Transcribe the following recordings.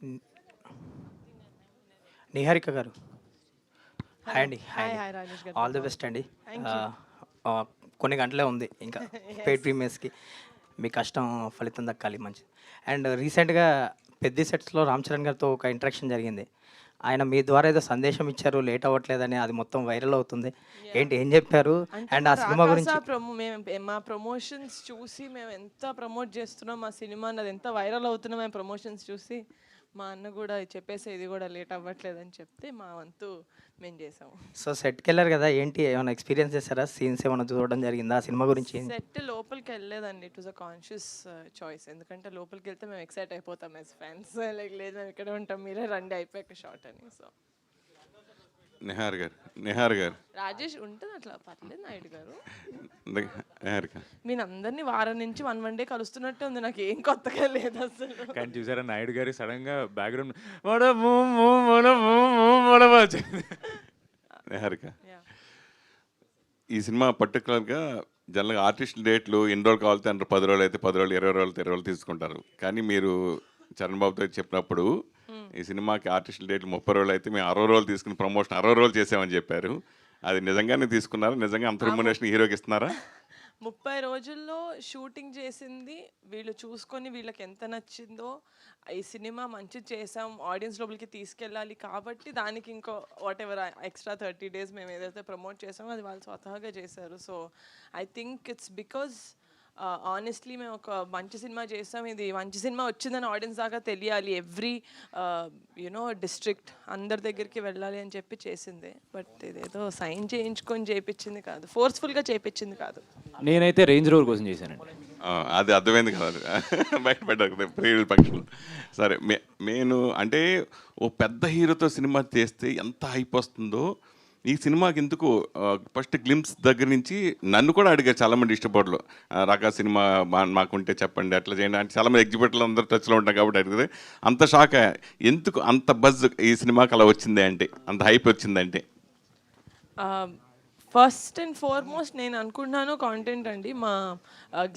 న్ నిహారిక గారు. Hi hello. అండి. హాయ్ హాయ్ అండి. హాయ్ రాజేష్ గారు ఆల్ ది చెప్పండి. బెస్ట్ అండి. Thank you. ఆహ్, కొన్ని గంటలే ఉంది ఇంకా పెయిడ్ ఎస్. ప్రీమియర్స్‌కి. మీ కష్టం ఫలితం దక్కాలి మంచిది. అండ్ రీసెంట్‌గా 'పెద్ది' సెట్స్‌లో రామ్ చరణ్ గారితో ఒక ఇంటరాక్షన్ జరిగింది. ఆయన మీ ద్వారా ఏదో సందేశం ఇచ్చారు లేట్ అవ్వట్లేదని, అది మొత్తం వైరల్ అవుతుంది. యాహ్! ఏంటి ఏం చెప్పారు? అంటే అండ్ మా ఆ సినిమా 'రాకాస' గురించి మా ప్రమోషన్స్ చూసి మేము ఎంత ప్రమోట్ చేస్తున్నాం మా సినిమాని, అది ఎంత వైరల్ అవుతున్నాం మేము ప్రమోషన్స్ చూసి, మా అన్న కూడా చెప్పేసి ఇది కూడా లేట్ అవ్వట్లేదని చెప్తే మా వంతు మేము చేసాము. సో, సెట్‌కెళ్లారు కదా! ఏంటి ఏమైనా ఎక్స్‌పీరియన్స్ చేసారా? సీన్స్ ఏమైనా చూడడం జరిగిందా? ఆ సినిమా గురించి సెట్ లోపలికి వెళ్ళలేదండి. It was a conscious choice. ఎందుకంటే లోపలికి వెళ్తే మేము ఎక్సైట్ అయిపోతాం యాజ్ ఫ్యాన్స్. లైక్ లేదు మేము ఇక్కడే ఉంటాం, మీరే రండి అయిపోయాక షార్ట్ అని. సో నిహార్ గారు రాజేష్ ఉంటుంది అట్లా, పర్లేదు నాయుడు గారు. నిహారిక మీరు అందరినీ వారం నుంచి వన్ డే కలుస్తున్నట్టే ఉంది, నాకు ఏం కొత్తగా లేదు అసలు. కానీ చూసారా నాయుడు గారి సడన్ గా బ్యాక్గ్రౌండ్ వచ్చింది. నిహారిక Yeah. ఈ సినిమా పర్టికులర్గా జనరల్గా ఆర్టిస్ట్ డేట్లు ఎన్ని రోజులు కావాలితే అంటే 10 రోజులు అయితే 10 రోజులు, 20 రోజులు 20 రోజులు తీసుకుంటారు. కానీ మీరు చరణ్ బాబుతో చెప్పినప్పుడు ఈ సినిమాకి ఆర్టిస్ట్ డేట్లు 30 రోజులు అయితే మేము 60 రోజులు తీసుకుని ప్రమోషన్ 60 రోజులు చేసామని చెప్పారు. అది నిజంగానే తీసుకున్నారా? నిజంగా అంత రెమ్యునరేషన్ హీరోకి ఇస్తున్నారా? 30 రోజుల్లో షూటింగ్ చేసింది వీళ్ళు చూసుకొని వీళ్ళకి ఎంత నచ్చిందో, ఈ సినిమా మంచిది చేసాం ఆడియన్స్ లోపలికి తీసుకెళ్ళాలి కాబట్టి దానికి ఇంకో వాట్ ఎవర్ ఎక్స్ట్రా 30 days మేము ఏదైతే ప్రమోట్ చేసామో అది వాళ్ళు స్వతహాగా చేశారు. So I think it's because honestly మేము ఒక మంచి సినిమా చేసాం, ఇది మంచి సినిమా వచ్చిందని ఆడియన్స్ దాకా తెలియాలి, ఎవ్రీ యునో డిస్ట్రిక్ట్ అందరి దగ్గరికి వెళ్ళాలి అని చెప్పి చేసిందే. బట్ ఇదేదో సైన్ చేయించుకొని చేయించింది కాదు, ఫోర్స్ఫుల్గా చేయించింది కాదు. నేనైతే రేంజ్ రోవర్ కోసం చేశానండి. అది అర్థమైంది కాదు బయట ప్రీ ఫంక్షన్. సరే నేను అంటే ఓ పెద్ద హీరోతో సినిమా చేస్తే ఎంత హైప్ వస్తుందో ఈ సినిమాకి ఎందుకు ఫస్ట్ గ్లిమ్స్ దగ్గర నుంచి నన్ను కూడా అడిగారు చాలామంది డిస్ట్రిబ్యూటర్లు, రకా సినిమా మాకుంటే చెప్పండి అట్లా చేయండి అంటే చాలామంది ఎగ్జిబ్యూటర్లు అందరూ టచ్లో ఉంటాం కాబట్టి అడిగితే అంత షాక్ ఎందుకు అంత బజ్ ఈ సినిమాకి అలా వచ్చింది అంటే, అంత హైప్ వచ్చిందంటే. ఫస్ట్ అండ్ ఫార్మోస్ట్ నేను అనుకుంటున్నాను కాంటెంట్ అండి. మా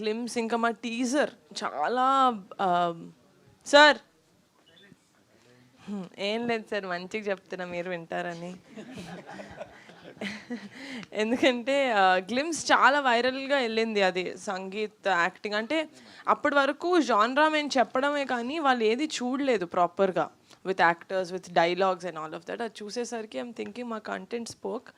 గ్లిమ్స్ ఇంకా మా టీజర్ చాలా సార్ ఏం లేదు సార్, మంచిగా చెప్తున్నా మీరు వింటారని. ఎందుకంటే గ్లిమ్స్ చాలా వైరల్గా వెళ్ళింది, అది సంగీత్ యాక్టింగ్ అంటే అప్పటి వరకు జాన్రా మేము చెప్పడమే కానీ వాళ్ళు ఏది చూడలేదు ప్రాపర్గా with actors with dialogues and all of that. అది చూసేసరికి ఐమ్ థింకింగ్ మా కంటెంట్ స్పోక్.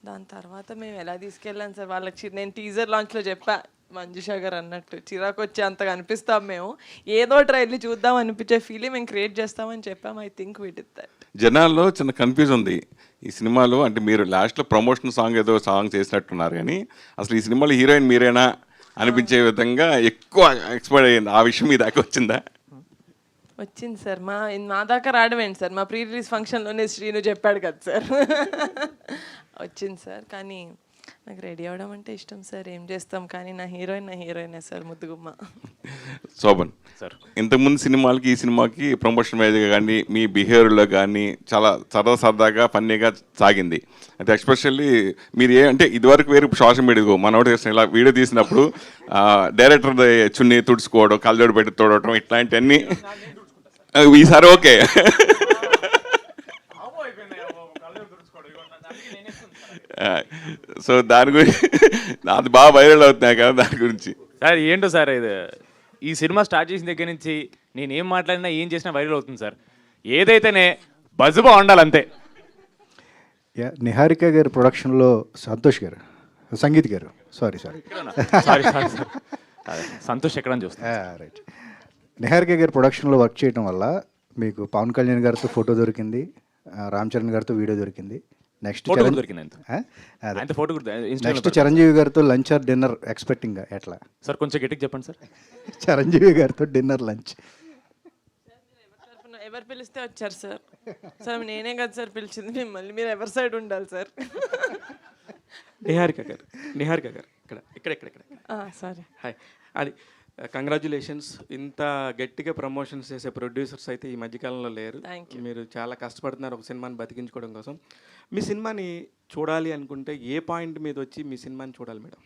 దాని తర్వాత మేము ఎలా తీసుకెళ్ళాం సార్ వాళ్ళకి, నేను టీజర్ లాంచ్లో చెప్పా మంజుషా గారు అన్నట్టు చిరాకు వచ్చే అంతగా అనిపిస్తాం మేము, ఏదో ట్రైల్ని చూద్దాం అనిపించే ఫీలింగ్ మేము క్రియేట్ చేస్తామని చెప్పాం. I think we did that. జనాల్లో చిన్న కన్ఫ్యూజ్ ఉంది ఈ సినిమాలో, అంటే మీరు లాస్ట్లో ప్రమోషన్ సాంగ్ ఏదో సాంగ్ చేసినట్టున్నారు కానీ అసలు ఈ సినిమాలో హీరోయిన్ మీరేనా అనిపించే విధంగా ఎక్కువ ఎక్స్పైర్ అయ్యింది. ఆ విషయం మీ దాకా వచ్చిందా? వచ్చింది సార్. మా దాకా రావడమేంటి సార్, మా ప్రీ రిలీజ్ ఫంక్షన్లోనే శ్రీను చెప్పాడు కదా సార్. వచ్చింది సార్, కానీ నాకు రెడీ అవ్వడం అంటే ఇష్టం సార్, ఏం చేస్తాం. కానీ నా హీరోయినే సార్, ముద్దుగుమ్మ. శోభన్ సార్ ఇంతకుముందు సినిమాలకి ఈ సినిమాకి ప్రమోషన్ వైజ్గా కానీ మీ బిహేవియర్లో కానీ చాలా సరదాగా ఫన్నీగా సాగింది. అయితే ఎస్పెషల్లీ మీరు అంటే ఇదివరకు వేరే సోషల్ మీడియా మనోడు ఇలా వీడియో తీసినప్పుడు డైరెక్టర్ చున్నీ తుడుచుకోవడం, కళ్ళజోడు పెట్టి తోడటం ఇట్లాంటివన్నీ ఈసారి ఓకే. సో దాని గురించి అది బాగా వైరల్ అవుతున్నాయి కదా, దాని గురించి సార్ ఏంటో సార్ ఇది ఈ సినిమా స్టార్ట్ చేసిన దగ్గర నుంచి నేను ఏం మాట్లాడినా ఏం చేసినా వైరల్ అవుతుంది సార్. ఏదైతేనే బజుబా ఉండాలి అంతే. నిహారిక గారి ప్రొడక్షన్లో సంతోష్ గారు, సంగీత్ గారు, సారీ సారీ సార్ సంతోష్ ఎక్కడ చూస్తా. రైట్. నిహారిక గారి ప్రొడక్షన్లో వర్క్ చేయడం వల్ల మీకు పవన్ కళ్యాణ్ గారితో ఫోటో దొరికింది, రామ్ చరణ్ గారితో వీడియో దొరికింది, నెక్స్ట్ చిరంజీవి గారితో లంచ్ ఆర్ డిన్నర్ ఎక్స్పెక్టింగ్ ఎట్లా సార్? కొంచెం గట్టిగా చెప్పండి సార్. చిరంజీవి గారితో డిన్నర్ లంచ్ ఎవరు పిలిస్తే వచ్చారు సార్? సార్ నేనే కదా సార్ పిలిచింది మిమ్మల్ని, మీరు ఎవరి సైడ్ ఉండాలి సార్? నిహారిక గారు ఇక్కడ ఇక్కడ ఇక్కడ ఇక్కడ సరే. హాయ్. అది కంగ్రాచులేషన్స్. ఇంత గట్టిగా ప్రమోషన్స్ చేసే ప్రొడ్యూసర్స్ అయితే ఈ మధ్యకాలంలో లేరు. మీరు చాలా కష్టపడుతున్నారు ఒక సినిమాని బతికించుకోవడం కోసం. మీ సినిమాని చూడాలి అనుకుంటే ఏ పాయింట్ మీద వచ్చి మీ సినిమాని చూడాలి మేడం?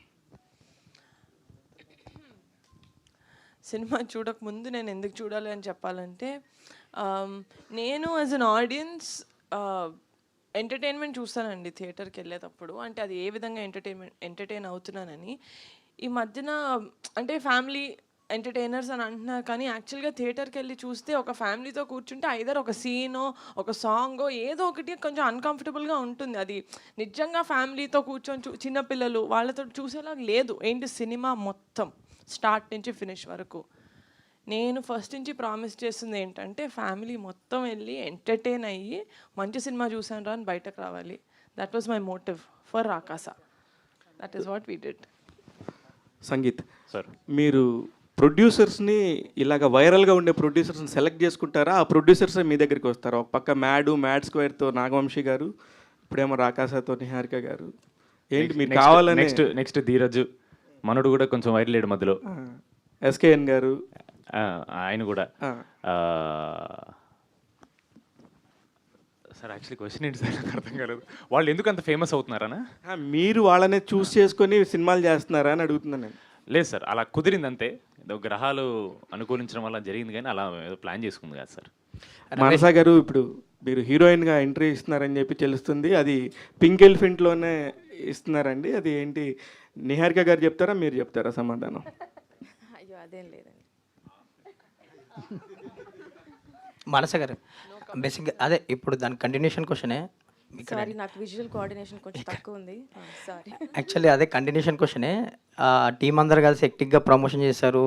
సినిమా చూడకముందు నేను ఎందుకు చూడాలి అని చెప్పాలంటే, నేను యాజ్ అన్ ఆడియన్స్ ఎంటర్టైన్మెంట్ చూస్తానండి థియేటర్కి వెళ్ళేటప్పుడు. అంటే అది ఏ విధంగా ఎంటర్టైన్ అవుతున్నానని. ఈ మధ్యన అంటే ఫ్యామిలీ ఎంటర్టైనర్స్ అని అంటున్నారు, కానీ యాక్చువల్గా థియేటర్కి వెళ్ళి చూస్తే ఒక ఫ్యామిలీతో కూర్చుంటే ఐదర్ ఒక సీనో ఒక సాంగో ఏదో ఒకటి కొంచెం అన్కంఫర్టబుల్గా ఉంటుంది. అది నిజంగా ఫ్యామిలీతో కూర్చొని చిన్నపిల్లలు వాళ్ళతో చూసేలా లేదు. ఏంటి సినిమా మొత్తం స్టార్ట్ నుంచి ఫినిష్ వరకు. నేను ఫస్ట్ నుంచి ప్రామిస్ చేస్తుంది ఏంటంటే ఫ్యామిలీ మొత్తం వెళ్ళి ఎంటర్టైన్ అయ్యి మంచి సినిమా చూసాను రా అని బయటకు రావాలి. That was my motive for Rakasa. That is what we did. Sangeet sir మీరు ప్రొడ్యూసర్స్ని ఇలాగ వైరల్గా ఉండే ప్రొడ్యూసర్స్ని సెలెక్ట్ చేసుకుంటారా? ఆ ప్రొడ్యూసర్స్ మీ దగ్గరికి వస్తారా? ఒక పక్క మ్యాడ్ స్క్వేర్తో నాగవంశీ గారు, ఇప్పుడేమో రాకాసతో నిహారిక గారు. ఏంటి మీరు కావాలని? నెక్స్ట్ ధీరజ్ మనోడు కూడా కొంచెం వైరల్ లేడు మధ్యలో. ఎస్కేఎన్ గారు ఆయన కూడా. సార్ యాక్చువల్లీ క్వశ్చన్ ఏంటి సార్ నాకు అర్థం కాలేదు. వాళ్ళు ఎందుకు అంత ఫేమస్ అవుతున్నారనా? మీరు వాళ్ళనే చూస్ చేసుకొని సినిమాలు చేస్తున్నారా అని అడుగుతున్నాను నేను. లేదు సార్, అలా కుదిరింది అంతే. ఏదో గ్రహాలు అనుకూలించడం వల్ల జరిగింది, కానీ అలా ఏదో ప్లాన్ చేసుకుంది కాదు సార్. మనసా గారు, ఇప్పుడు మీరు హీరోయిన్గా ఎంట్రీ ఇస్తున్నారని చెప్పి తెలుస్తుంది. అది పింక్ ఎలిఫెంట్లోనే ఇస్తున్నారండి. అది ఏంటి, నిహారిక గారు చెప్తారా మీరు చెప్తారా సమాధానం? అయ్యో అదేం లేదండి. మనస గారు బేసిక్గా అదే ఇప్పుడు దాని కంటిన్యూషన్ క్వశ్చనే. సారీ, నాకు విజువల్ కోఆర్డినేషన్ కొంచెం తక్కువ ఉంది. సారీ. యాక్చువల్లీ అదే కంటిన్యూషన్ క్వశ్చనే. టీం అందరు కలిసి హెక్టిక్గా ప్రమోషన్ చేశారు,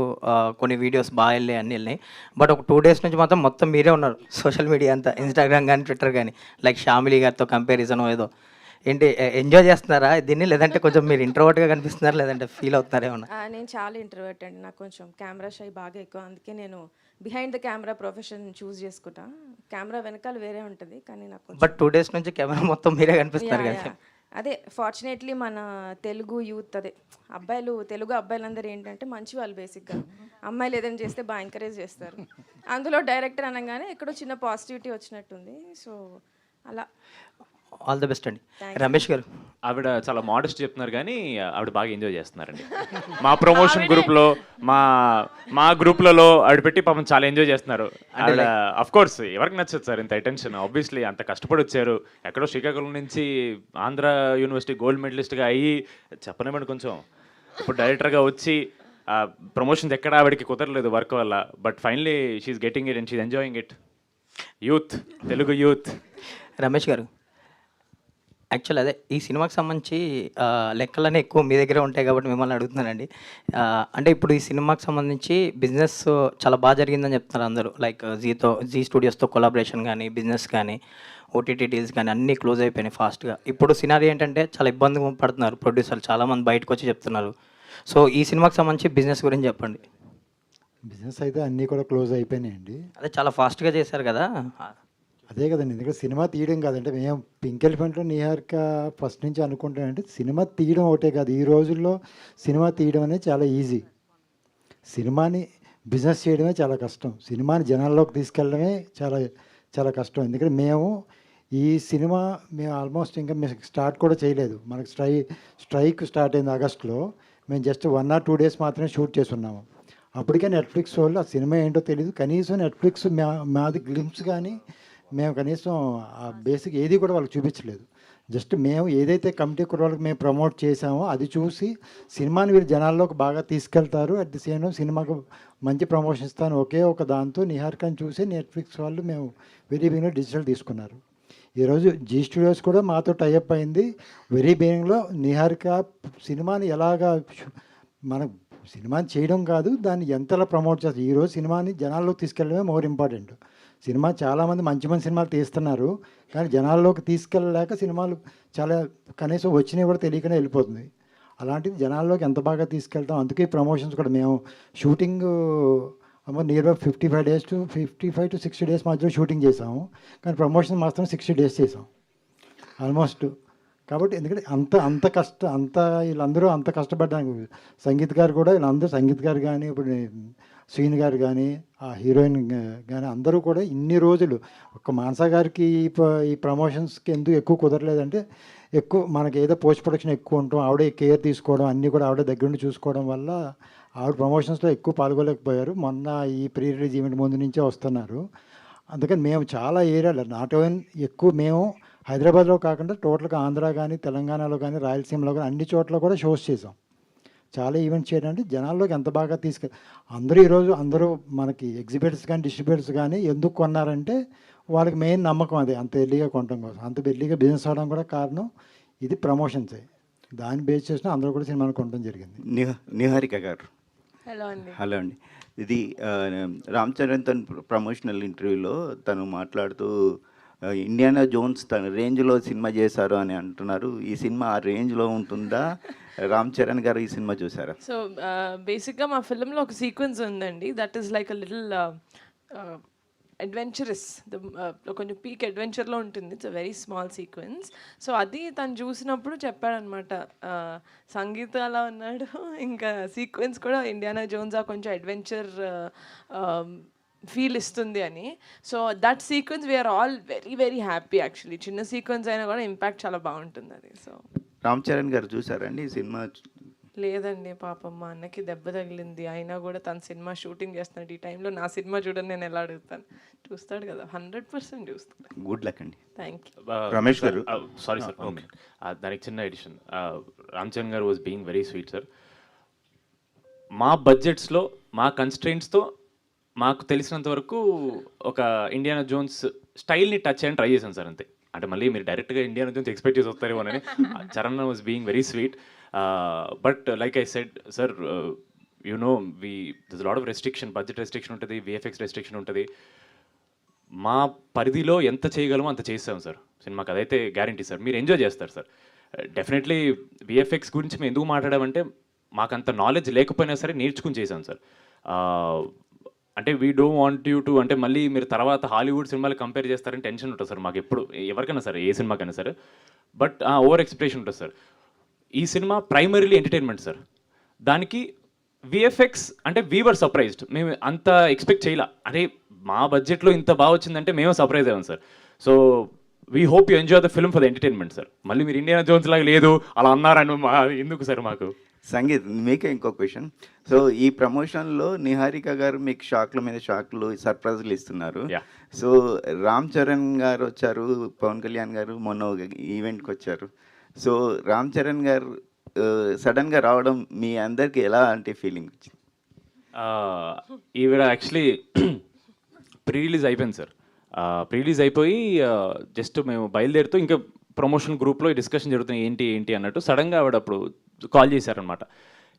కొన్ని వీడియోస్ బాగా వెళ్ళాయి, అన్నీ వెళ్ళినాయి. బట్ ఒక 2 days నుంచి మాత్రం మొత్తం మీరే ఉన్నారు సోషల్ మీడియా అంతా, ఇన్స్టాగ్రామ్ కానీ ట్విట్టర్ కానీ. లైక్ షామిలీ గారితో కంపారిజన్ ఏదో. ఏంటి ఎంజాయ్ చేస్తున్నారా దీన్ని, లేదంటే కొంచెం మీరు ఇంట్రోవర్ట్గా కనిపిస్తున్నారా, లేదంటే ఫీల్ అవుతున్నారా ఏమన్నా? నేను చాలా ఇంట్రోవర్ట్ అండి. నాకు కొంచెం కెమెరా షై బాగా ఎక్కువ. అందుకే నేను బిహైండ్ ద కెమెరా ప్రొఫెషన్ చూస్ చేసుకుంటా. కెమెరా వెనకాల వేరే ఉంటుంది, కానీ నాకు బట్ 2 days నుంచి కెమెరా మొత్తం మీరే కనిపిస్తున్నారు కదా. అదే ఫార్చునేట్లీ మన తెలుగు యూత్, అదే తెలుగు అబ్బాయిలందరూ ఏంటంటే మంచి వాళ్ళు బేసిక్గా. అమ్మాయిలు ఏదైనా చేస్తే బాగా ఎంకరేజ్ చేస్తారు. అందులో డైరెక్టర్ అనగానే ఎక్కడో చిన్న పాజిటివిటీ వచ్చినట్టుంది. సో అలా ఆల్ ది బెస్ట్ అండి. రమేష్ గారు, ఆవిడ చాలా మోడెస్ట్ చెప్తున్నారు, కానీ ఆవిడ బాగా ఎంజాయ్ చేస్తున్నారండి. మా ప్రమోషన్ గ్రూప్లో మా గ్రూప్లలో ఆవిడ పెట్టి పాపం చాలా ఎంజాయ్ చేస్తున్నారు. ఆవిడ అఫ్ కోర్స్ ఎవరికి నచ్చదు సార్ ఇంత అటెన్షన్. ఆబ్వియస్లీ అంత కష్టపడి వచ్చారు, ఎక్కడో శ్రీకాకుళం నుంచి ఆంధ్ర యూనివర్సిటీ గోల్డ్ మెడలిస్ట్గా అయ్యి, చెప్పనివ్వండి కొంచెం, ఇప్పుడు డైరెక్టర్గా వచ్చి ప్రమోషన్స్ ఎక్కడ ఆవిడకి కుదరలేదు వర్క్ వల్ల. But finally she's getting it and she's enjoying it. Youth, Telugu youth. Ramesh garu, actual అదే ఈ సినిమాకి సంబంధించి లెక్కలనే ఎక్కువ మీ దగ్గరే ఉంటాయి కాబట్టి మిమ్మల్ని అడుగుతున్నానండి. అంటే ఇప్పుడు ఈ సినిమాకి సంబంధించి బిజినెస్ చాలా బాగా జరిగిందని చెప్తున్నారు అందరూ. లైక్ జీ స్టూడియోస్తో కొలాబరేషన్ కానీ, బిజినెస్ కానీ, ఓటీటీ డీల్స్ కానీ అన్నీ క్లోజ్ అయిపోయినాయి ఫాస్ట్గా. ఇప్పుడు సినారీ ఏంటంటే చాలా ఇబ్బంది పడుతున్నారు ప్రొడ్యూసర్లు, చాలామంది బయటకు వచ్చి చెప్తున్నారు. సో ఈ సినిమాకి సంబంధించి బిజినెస్ గురించి చెప్పండి. బిజినెస్ అయితే అన్నీ కూడా క్లోజ్ అయిపోయినాయండి. అదే చాలా ఫాస్ట్గా చేశారు కదా. అదే కదండి, ఎందుకంటే సినిమా తీయడం కాదంటే మేము పింక్ ఎలిఫెంట్లో నిహారిక ఫస్ట్ నుంచి అనుకుంటానంటే సినిమా తీయడం ఒకటే కాదు, ఈ రోజుల్లో సినిమా తీయడం అనేది చాలా ఈజీ. సినిమాని బిజినెస్ చేయడమే చాలా కష్టం. సినిమాని జనాల్లోకి తీసుకెళ్ళడమే చాలా చాలా కష్టం. ఎందుకంటే మేము ఆల్మోస్ట్ ఇంకా మేము స్టార్ట్ కూడా చేయలేదు. మనకు స్ట్రైక్ స్టార్ట్ అయింది ఆగస్టులో. మేము జస్ట్ 1 or 2 days మాత్రమే షూట్ చేస్తున్నాము. అప్పటికే నెట్ఫ్లిక్స్ వాళ్ళు ఆ సినిమా ఏంటో తెలియదు. కనీసం నెట్ఫ్లిక్స్ మాది గ్లిమ్స్ కానీ మేము కనీసం ఆ బేసిక్ ఏది కూడా వాళ్ళకి చూపించలేదు. జస్ట్ మేము ఏదైతే కమిటీ వాళ్ళకి మేము ప్రమోట్ చేసామో అది చూసి సినిమాని వీళ్ళు జనాల్లోకి బాగా తీసుకెళ్తారు, అట్ ది సేమ్ టైం సినిమాకు మంచి ప్రమోషన్ ఇస్తాను ఒకే ఒక దాంతో నిహారికని చూసి నెట్ఫ్లిక్స్ వాళ్ళు మేము వెరీ బిగినింగ్లో డిజిటల్ తీసుకున్నారు. ఈరోజు జీ స్టూడియోస్ కూడా మాతో టైఅప్ అయింది. వెరీ బిగినింగ్లో నిహారిక సినిమాని ఎలాగా మన సినిమాని చేయడం కాదు, దాన్ని ఎంతలా ప్రమోట్ చేస్తారు. ఈరోజు సినిమాని జనాల్లోకి తీసుకెళ్ళడమే మోర్ ఇంపార్టెంట్. సినిమా చాలామంది మంచి మంచి సినిమాలు తీస్తున్నారు, కానీ జనాల్లోకి తీసుకెళ్ళలేక సినిమాలు చాలా కనీసం వచ్చినవి కూడా తెలియకనే వెళ్ళిపోతుంది. అలాంటిది జనాల్లోకి ఎంత బాగా తీసుకెళ్తాం. అందుకే ప్రమోషన్స్ కూడా మేము shooting near by 55 to 60 days మధ్యలో షూటింగ్ చేసాము, కానీ ప్రమోషన్ మాత్రం 60 days చేసాం ఆల్మోస్ట్. కాబట్టి ఎందుకంటే వీళ్ళందరూ అంత కష్టపడ్డానికి సంగీత్ గారు కూడా వీళ్ళందరూ సంగీత్ గారు కానీ ఇప్పుడు శ్రీని గారు కానీ ఆ హీరోయిన్ కానీ అందరూ కూడా ఇన్ని రోజులు ఒక మానసా గారికి ఈ ప్రమోషన్స్కి ఎందుకు ఎక్కువ కుదరలేదంటే ఎక్కువ మనకి ఏదో పోస్ట్ ప్రొడక్షన్ ఎక్కువ ఉంటాం, ఆవిడే కేర్ తీసుకోవడం అన్నీ కూడా ఆవిడ దగ్గర నుండి చూసుకోవడం వల్ల ఆవిడ ప్రమోషన్స్లో ఎక్కువ పాల్గొలేకపోయారు. మొన్న ఈ ప్రీ రిలీజ్ ఈవెంట్ ముందు నుంచే వస్తున్నారు. అందుకని మేము చాలా ఏరియాలో నాట్ ఓన్ ఎక్కువ మేము హైదరాబాద్లో కాకుండా టోటల్గా ఆంధ్ర కానీ తెలంగాణలో కానీ రాయలసీమలో కానీ అన్ని చోట్ల కూడా షోస్ చేసాం. చాలా ఈవెంట్స్ చేయడానికి జనాల్లోకి ఎంత బాగా అందరూ ఈరోజు అందరూ మనకి ఎగ్జిబిటర్స్ కానీ డిస్ట్రిబ్యూటర్స్ కానీ ఎందుకు కొన్నారంటే వాళ్ళకి మెయిన్ నమ్మకం అదే, అంత ఎర్లీగా కొనడం కోసం. అంత ఎర్లీగా బిజినెస్ అవడం కూడా కారణం ఇది ప్రమోషన్సే. దాన్ని బేస్ చేసిన అందరూ కూడా సినిమాను కొనడం జరిగింది. నిహారిక గారు హలో అండి. హలో అండి. ఇది రామ్ చరణ్ తన ప్రమోషనల్ ఇంటర్వ్యూలో తను మాట్లాడుతూ ఇండియానా జోన్స్ తన రేంజ్లో సినిమా చేశారు అని అంటున్నారు. ఈ సినిమా ఆ రేంజ్లో ఉంటుందా? రామ్ చరణ్ గారు ఈ సినిమా చూసారా? సో బేసిక్గా మా ఫిల్మ్లో ఒక సీక్వెన్స్ ఉందండి, that is like a little adventurous, కొంచెం పీక్ అడ్వెంచర్లో ఉంటుంది. It's a very small sequence. So అది తను చూసినప్పుడు చెప్పాడనమాట, సంగీత అలా ఉన్నాడు, ఇంకా సీక్వెన్స్ కూడా ఇండియానా జోన్స్ ఆ కొంచెం అడ్వెంచర్ ఫీల్ ఇస్తుంది అని. So that sequence we're all very very happy actually. చిన్న సీక్వెన్స్ అయినా కూడా ఇంపాక్ట్ చాలా బాగుంటుంది అది. సో రామ్ చరణ్ గారు చూసారండి ఈ సినిమా? లేదండి, పాపం మా అన్నకి దెబ్బ తగిలింది, అయినా కూడా తన సినిమా షూటింగ్ చేస్తున్నాడు. ఈ టైంలో నా సినిమా చూడని నేను ఎలా అడుగుతాను? చూస్తాడు కదా, 100% చూస్తాడు. గుడ్ లక్ అండి. Thank you. రమేష్ గారు. సారీ సార్, దానికి చిన్న ఎడిషన్. రామ్ చరణ్ గారు was being very sweet sir. మా బడ్జెట్స్లో మా కన్స్ట్రెయింట్స్తో మాకు తెలిసినంత వరకు ఒక ఇండియానా జోన్స్ స్టైల్ని టచ్ చేయని ట్రై చేశాను సార్, అంతే. అంటే మళ్ళీ మీరు డైరెక్ట్గా ఇండియానా జోన్స్ ఎక్స్పెక్ట్ చేసి వస్తారేమోనని. Charan was being very sweet. But like I said sir, you know this lot of restriction, budget restriction ఉంటుంది, విఎఫ్ఎక్స్ రెస్ట్రిక్షన్ ఉంటుంది. మా పరిధిలో ఎంత చేయగలమో అంత చేస్తాం సార్ సినిమాకి, అదైతే గ్యారంటీ సార్. మీరు ఎంజాయ్ చేస్తారు సార్ డెఫినెట్లీ. విఎఫ్ఎక్స్ గురించి మేము ఎందుకు మాట్లాడామంటే మాకు అంత నాలెడ్జ్ లేకపోయినా సరే నేర్చుకుని చేశాం సార్. అంటే we don't want you to, అంటే మళ్ళీ మీరు తర్వాత హాలీవుడ్ సినిమాలు కంపేర్ చేస్తారని టెన్షన్ ఉంటుంది సార్ మాకు ఎప్పుడు, ఎవరికైనా సరే, ఏ సినిమాకైనా సరే. బట్ ఓవర్ ఎక్స్పెక్టేషన్ ఉంటుంది సార్. ఈ సినిమా ప్రైమరీలీ ఎంటర్టైన్మెంట్ సార్. దానికి విఎఫ్ఎక్స్ అంటే వీవర్ సర్ప్రైజ్డ్. మేము అంత ఎక్స్పెక్ట్ చేయలే. అరే మా బడ్జెట్లో ఇంత బాగా వచ్చిందంటే మేము సర్ప్రైజ్ అయ్యాం sir. So we hope you enjoy the film for the entertainment sir. మళ్ళీ మీరు ఇండియానా జోన్స్ లాగా లేదు అలా అన్నారని ఎందుకు సార్ మాకు? సంగీత్, మీకే ఇంకో క్వశ్చన్. సో ఈ ప్రమోషన్లో నిహారిక గారు మీకు షాక్ల మీద షాక్లు, సర్ప్రైజ్లు ఇస్తున్నారు. సో రామ్ చరణ్ గారు వచ్చారు, పవన్ కళ్యాణ్ గారు మొన్న ఈవెంట్కి వచ్చారు. సో రామ్ చరణ్ గారు సడన్గా రావడం మీ అందరికి ఎలా అంటే ఫీలింగ్ వచ్చింది? ఈవిడ యాక్చువల్లీ ప్రీ రిలీజ్ అయిపోయింది సార్. ప్రీ రిలీజ్ అయిపోయి జస్ట్ మేము బయలుదేరుతూ ఇంకా ప్రమోషన్ గ్రూప్లో డిస్కషన్ జరుగుతుంది ఏంటి ఏంటి అన్నట్టు. సడన్గా ఆవిడ అప్పుడు కాల్ చేశారనమాట,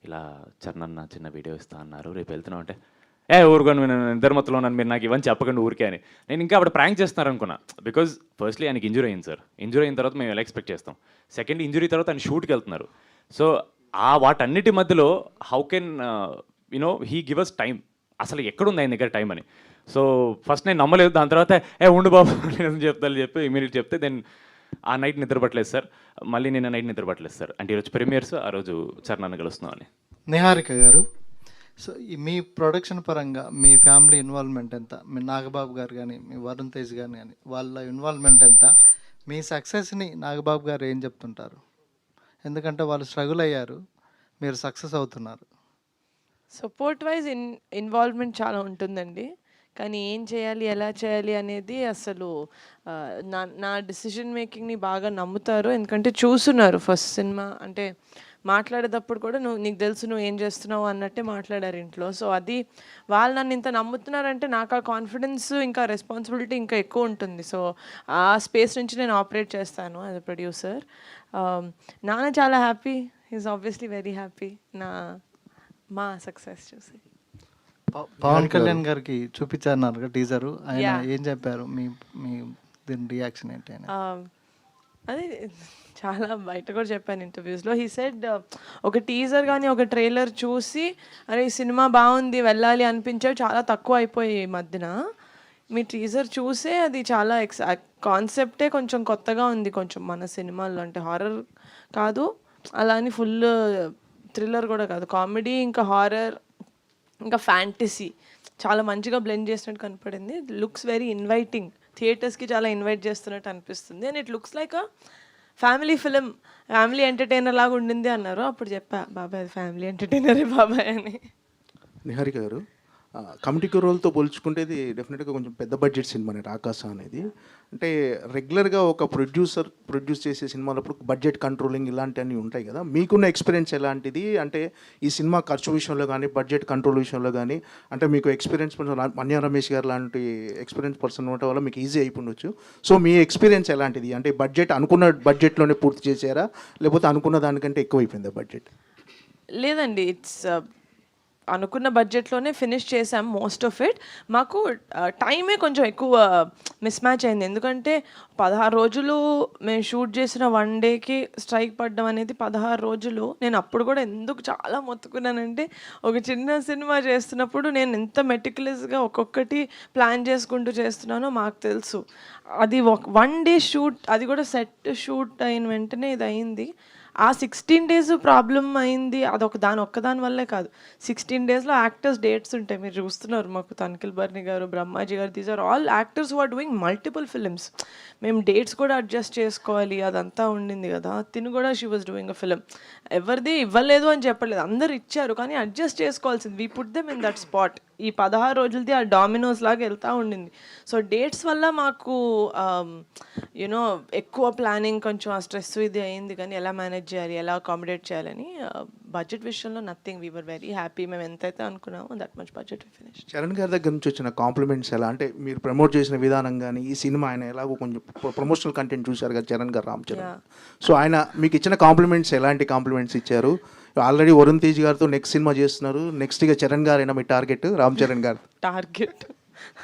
ఇలా చరణ్ అన్న చిన్న వీడియో ఇస్తా అన్నారు, రేపు వెళ్తున్నాం అంటే, ఊరుకొని ఇద్దరు మొత్తంలో నన్ను మీరు నాకు ఇవన్నీ చెప్పకండి ఊరికే అని. నేను ఇంకా ఆవిడ ప్రాంక్ చేస్తున్నారు అనుకున్నా. బికాజ్ ఫస్ట్లీ ఆయనకి ఇంజురీ అయింది సార్. ఇంజురీ అయిన తర్వాత మేము ఎలా ఎక్స్పెక్ట్ చేస్తాం. సెకండ్ ఇంజురీ తర్వాత ఆయన షూట్కి వెళ్తున్నారు. సో వాటన్నిటి మధ్యలో how can you know he give us time, అసలు ఎక్కడుంది ఆయన దగ్గర టైం అని. సో ఫస్ట్ నేను నమ్మలేదు. దాని తర్వాత ఉండు బాబు నేను చెప్తాను చెప్పి ఇమీడియట్ చెప్తే దెన్ ఆ నైట్ నిద్రపట్టలేదు సార్. మళ్ళీ నిన్న నైట్ నిద్రపట్టలేదు సార్. అంటే ఈరోజు ప్రీమియర్స్, ఆ రోజు చరణ్ కలుస్తున్నాం అని. నిహారిక గారు, సో మీ ప్రొడక్షన్ పరంగా మీ ఫ్యామిలీ ఇన్వాల్వ్మెంట్ ఎంత? మీ నాగబాబు గారు కానీ మీ వరుణ్ తేజ్ గారు కానీ వాళ్ళ ఇన్వాల్వ్మెంట్ ఎంత? మీ సక్సెస్ని నాగబాబు గారు ఏం చెప్తుంటారు? ఎందుకంటే వాళ్ళు స్ట్రగుల్ అయ్యారు, మీరు సక్సెస్ అవుతున్నారు. సపోర్ట్ వైజ్ ఇన్వాల్వ్మెంట్ చాలా ఉంటుందండి. కానీ ఏం చేయాలి, ఎలా చేయాలి అనేది అసలు నా డిసిషన్ మేకింగ్ని బాగా నమ్ముతారు. ఎందుకంటే చూస్తున్నారు ఫస్ట్ సినిమా అంటే మాట్లాడేటప్పుడు కూడా నీకు తెలుసు నువ్వు ఏం చేస్తున్నావు అన్నట్టే మాట్లాడారు ఇంట్లో. సో అది వాళ్ళు నన్ను ఇంత నమ్ముతున్నారంటే నాకు ఆ కాన్ఫిడెన్స్ ఇంకా రెస్పాన్సిబిలిటీ ఇంకా ఎక్కువ ఉంటుంది. సో ఆ స్పేస్ నుంచి నేను ఆపరేట్ చేస్తాను యాజ్ అ ప్రొడ్యూసర్. నాన్న చాలా happy, is obviously very happy మా సక్సెస్ చూసి. పవన్ కళ్యాణ్ గారికి చూపించారు టీజరు, ఆయన ఏం చెప్పారు? మీ దీని రియాక్షన్ ఏంటి? అదే చాలా బయట కూడా చెప్పాను ఇంటర్వ్యూస్లో. హీ సెడ్ ఒక టీజర్ కానీ ఒక ట్రైలర్ చూసి అరే ఈ సినిమా బాగుంది వెళ్ళాలి అనిపించేవి చాలా తక్కువ అయిపోయాయి ఈ మధ్యన. మీ టీజర్ చూసే అది చాలా కాన్సెప్టే కొంచెం కొత్తగా ఉంది కొంచెం మన సినిమాల్లో. అంటే హారర్ కాదు, అలా అని ఫుల్ థ్రిల్లర్ కూడా కాదు, కామెడీ ఇంకా హారర్ ఇంకా ఫ్యాంటసీ చాలా మంచిగా బ్లెండ్ చేసినట్టు కనపడింది. లుక్స్ వెరీ ఇన్వైటింగ్, థియేటర్స్కి చాలా ఇన్వైట్ చేస్తున్నట్టు అనిపిస్తుంది. And it looks like a family film, family entertainer లాగా ఉండింది అన్నారు. అప్పుడు చెప్పా బాబాయ్ అది ఫ్యామిలీ ఎంటర్టైనరే బాబాయ్ అని. నిహారిక గారు, కమిటీ రోల్తో పోల్చుకుంటే ఇది డెఫినెట్గా కొంచెం పెద్ద బడ్జెట్ సినిమానే రాకాస అనేది. అంటే రెగ్యులర్గా ఒక ప్రొడ్యూస్ చేసే సినిమాలప్పుడు బడ్జెట్ కంట్రోలింగ్ ఇలాంటివన్నీ ఉంటాయి కదా, మీకున్న ఎక్స్పీరియన్స్ ఎలాంటిది? అంటే ఈ సినిమా ఖర్చు విషయంలో కానీ బడ్జెట్ కంట్రోల్ విషయంలో కానీ, అంటే మీకు ఎక్స్పీరియన్స్ మన్య రమేష్ గారు లాంటి ఎక్స్పీరియన్స్ పర్సన్ ఉండటం వల్ల మీకు ఈజీ అయిపోవచ్చు. సో మీ ఎక్స్పీరియన్స్ ఎలాంటిది? అంటే బడ్జెట్ అనుకున్న బడ్జెట్లోనే పూర్తి చేశారా, లేకపోతే అనుకున్న దానికంటే ఎక్కువ అయిపోయిందా బడ్జెట్? లేదండి, అనుకున్న బడ్జెట్లోనే ఫినిష్ చేసాం మోస్ట్ ఆఫ్ ఇట్. మాకు టైమే కొంచెం ఎక్కువ మిస్ మ్యాచ్ అయింది, ఎందుకంటే 16 రోజులు మేము షూట్ చేసిన 1 డేకి స్ట్రైక్ పడ్డం అనేది 16 రోజులు. నేను అప్పుడు కూడా ఎందుకు చాలా మొత్తుకున్నానంటే, ఒక చిన్న సినిమా చేస్తున్నప్పుడు నేను ఎంత మెటిక్యులస్గా ఒక్కొక్కటి ప్లాన్ చేసుకుంటూ చేస్తున్నానో మాకు తెలుసు. అది 1 డే షూట్, అది కూడా సెట్ షూట్ అయిన వెంటనే ఇది అయింది. ఆ 16 days ప్రాబ్లం అయింది, దాని ఒక్కదాని వల్లే కాదు. 16 daysలో యాక్టర్స్ డేట్స్ ఉంటాయి, మీరు చూస్తున్నారు. మాకు తనిఖీల్ Bharani garu, Brahmaji garu, these are all actors who are doing multiple films. మేము డేట్స్ కూడా అడ్జస్ట్ చేసుకోవాలి, అదంతా ఉండింది కదా. తిను కూడా she was doing a film. ఎవరిది ఇవ్వలేదు అని చెప్పలేదు, అందరు ఇచ్చారు, కానీ అడ్జస్ట్ చేసుకోవాల్సింది. We put them in that spot. ఈ 16 రోజులది ఆ డామినోస్ లాగా వెళ్తూ ఉండింది. సో డేట్స్ వల్ల మాకు యూనో ఎక్కువ ప్లానింగ్, కొంచెం ఆ స్ట్రెస్ ఇది అయింది. కానీ ఎలా మేనేజ్ చేయాలి, ఎలా అకామిడేట్ చేయాలని బడ్జెట్ విషయంలో nothing. We were very happy. మేము ఎంతైతే అనుకున్నామో that much budget finish. Charan గారి దగ్గర నుంచి వచ్చిన కాంప్లిమెంట్స్ ఎలా? అంటే మీరు ప్రమోట్ చేసిన విధానం కానీ, ఈ సినిమా ఆయన ఎలాగో కొంచెం ప్రమోషనల్ కంటెంట్ చూశారు కదా చరణ్ గారు, రామ్ చరణ్. సో ఆయన మీకు ఇచ్చిన కాంప్లిమెంట్స్ ఎలాంటి కాంప్లిమెంట్స్ ఇచ్చారు? ఆల్రెడీ వరుణ్ తేజ్ గారితో నెక్స్ట్ సినిమా చేస్తున్నారు, నెక్స్ట్గా చరణ్ గారు అయినా మీ టార్గెట్? రామ్ చరణ్ గారు టార్గెట్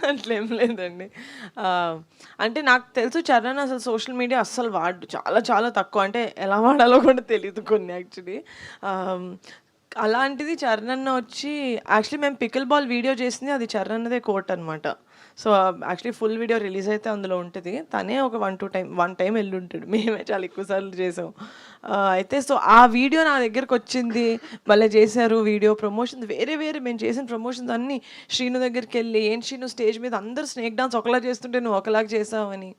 అట్లేం లేదండి. అంటే నాకు తెలుసు చరణ్ అసలు సోషల్ మీడియా అస్సలు వాడు, చాలా చాలా తక్కువ. అంటే ఎలా వాడాలో కూడా తెలియదు కొన్ని యాక్చువల్లీ. అలాంటిది చరణ్ అన్న వచ్చి, యాక్చువల్లీ మేము పికిల్ బాల్ వీడియో చేసింది అది చరణ్ అన్నదే కోట్ అనమాట. So actually full video release అయితే అందులో ఉంటుంది. తనే ఒక 1 టైం వెళ్ళి ఉంటాడు, మేమే చాలా ఎక్కువసార్లు చేసాం. అయితే సో ఆ వీడియో నా దగ్గరకు వచ్చింది, మళ్ళీ చేశారు వీడియో ప్రమోషన్స్, వేరే మేము చేసిన ప్రమోషన్స్ అన్నీ. శ్రీను దగ్గరికి వెళ్ళి, ఏంటి శ్రీను స్టేజ్ మీద అందరూ స్నేక్ డాన్స్ ఒకలా చేస్తుంటే నువ్వు ఒకలాగా చేసావని.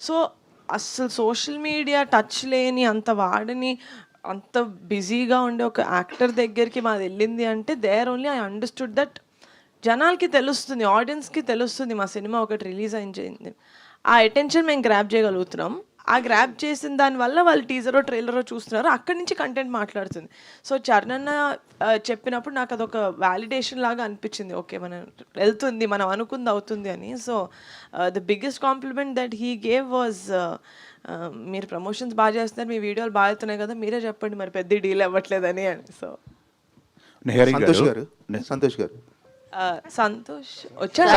సో అస్సలు సోషల్ మీడియా టచ్ లేని, అంత వాడని, అంత బిజీగా ఉండే ఒక యాక్టర్ దగ్గరికి మాది వెళ్ళింది అంటే, there only I understood that జనాలకి తెలుస్తుంది, ఆడియన్స్కి తెలుస్తుంది మా సినిమా ఒకటి రిలీజ్ అయింది. ఆ అటెన్షన్ మేము గ్రాప్ చేయగలుగుతున్నాం. ఆ గ్రాప్ చేసిన దానివల్ల వాళ్ళు టీజరో ట్రైలరో చూస్తున్నారు, అక్కడి నుంచి కంటెంట్ మాట్లాడుతుంది. సో చరణ్ అన్న చెప్పినప్పుడు నాకు అదొక వ్యాలిడేషన్ లాగా అనిపించింది, ఓకే మనం వెళ్తుంది, మనం అనుకుంది అవుతుంది అని. So the biggest compliment that he gave was, మీరు ప్రమోషన్స్ బాగా చేస్తున్నారు, మీ వీడియోలు బాగా అవుతున్నాయి కదా, మీరే చెప్పండి మరి పెద్ద డీల్ అవ్వట్లేదని అని. సో సంతోష్ గారు సంతోష్ వచ్చాడు.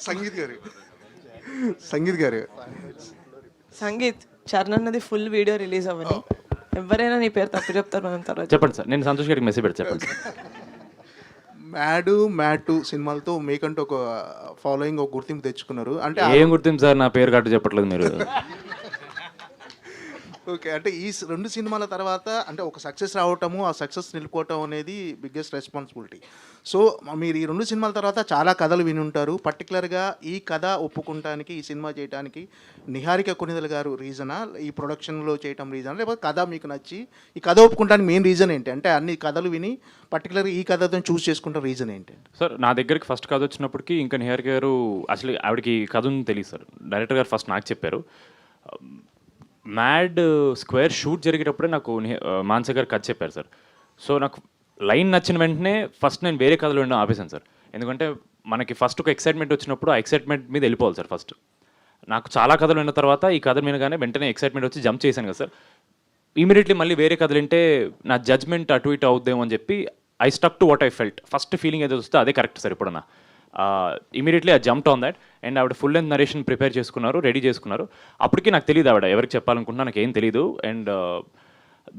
సంగీత్ గారు సంగీత్ చరణ్ అన్నది ఫుల్ వీడియో రిలీజ్ అవ్వని, ఎవరైనా నీ పేరు తప్పు చెప్తారు మనం తర్వాత. చెప్పండి సార్, నేను సంతోష్ గారికి మెసేజ్ పెట్టి చెప్పండి. మ్యాడ్ సినిమాలతో మీకంటూ ఒక ఫాలోయింగ్, ఒక గుర్తింపు తెచ్చుకున్నారు. అంటే ఏం గుర్తింపు సార్, నా పేరు కట్టు చెప్పట్లేదు మీరు. ఓకే, అంటే ఈ 2 సినిమాల తర్వాత అంటే ఒక సక్సెస్ రావటము, ఆ సక్సెస్ నిలుపుకోవటం అనేది బిగ్గెస్ట్ రెస్పాన్సిబిలిటీ. సో మీరు ఈ 2 సినిమాల తర్వాత చాలా కథలు విని ఉంటారు. పర్టికులర్గా ఈ కథ ఒప్పుకుంటానికి, ఈ సినిమా చేయడానికి నిహారిక కొనిదెల గారు రీజనా, ఈ ప్రొడక్షన్లో చేయటం రీజనా, లేకపోతే కథ మీకు నచ్చి ఈ కథ ఒప్పుకుంటానికి మెయిన్ రీజన్ ఏంటి? అంటే అన్ని కథలు విని పర్టికులర్గా ఈ కథతో చూస్ చేసుకుంటాం రీజన్ ఏంటి? సార్ నా దగ్గరికి ఫస్ట్ కథ వచ్చినప్పటికీ ఇంకా నిహారిక గారు అసలు ఆవిడకి కథ ఉంది తెలియదు సార్. డైరెక్టర్ గారు ఫస్ట్ నాకు చెప్పారు. మ్యాడ్ స్క్వేర్ షూట్ జరిగేటప్పుడే నాకు మానస గారు కథ చెప్పారు సార్. సో నాకు లైన్ నచ్చిన వెంటనే ఫస్ట్ నేను వేరే కథలు వినడం ఆపేశాను సార్. ఎందుకంటే మనకి ఫస్ట్ ఒక ఎక్సైట్మెంట్ వచ్చినప్పుడు ఆ ఎక్సైట్మెంట్ మీద వెళ్ళిపోవాలి సార్. ఫస్ట్ నాకు చాలా కథలు విన్న తర్వాత ఈ కథ వినగానే వెంటనే ఎక్సైట్మెంట్ వచ్చి జంప్ చేశాను కదా సార్. ఇమీడియట్లీ మళ్ళీ వేరే కథలు వింటే నా జడ్జ్మెంట్ అటు ఇటు అవుద్దేమో అని చెప్పి I stuck to what I felt. First feeling ఏదో వస్తే అదే కరెక్ట్ సార్. ఇప్పుడన్నా immediately I jumped on that. And ఆవిడ ఫుల్ లెంత్ నరేషన్ ప్రిపేర్ చేసుకున్నారు, రెడీ చేసుకున్నారు. అప్పటికి నాకు తెలియదు ఆవిడ ఎవరికి చెప్పాలనుకుంటున్నా, నాకు ఏం తెలియదు. అండ్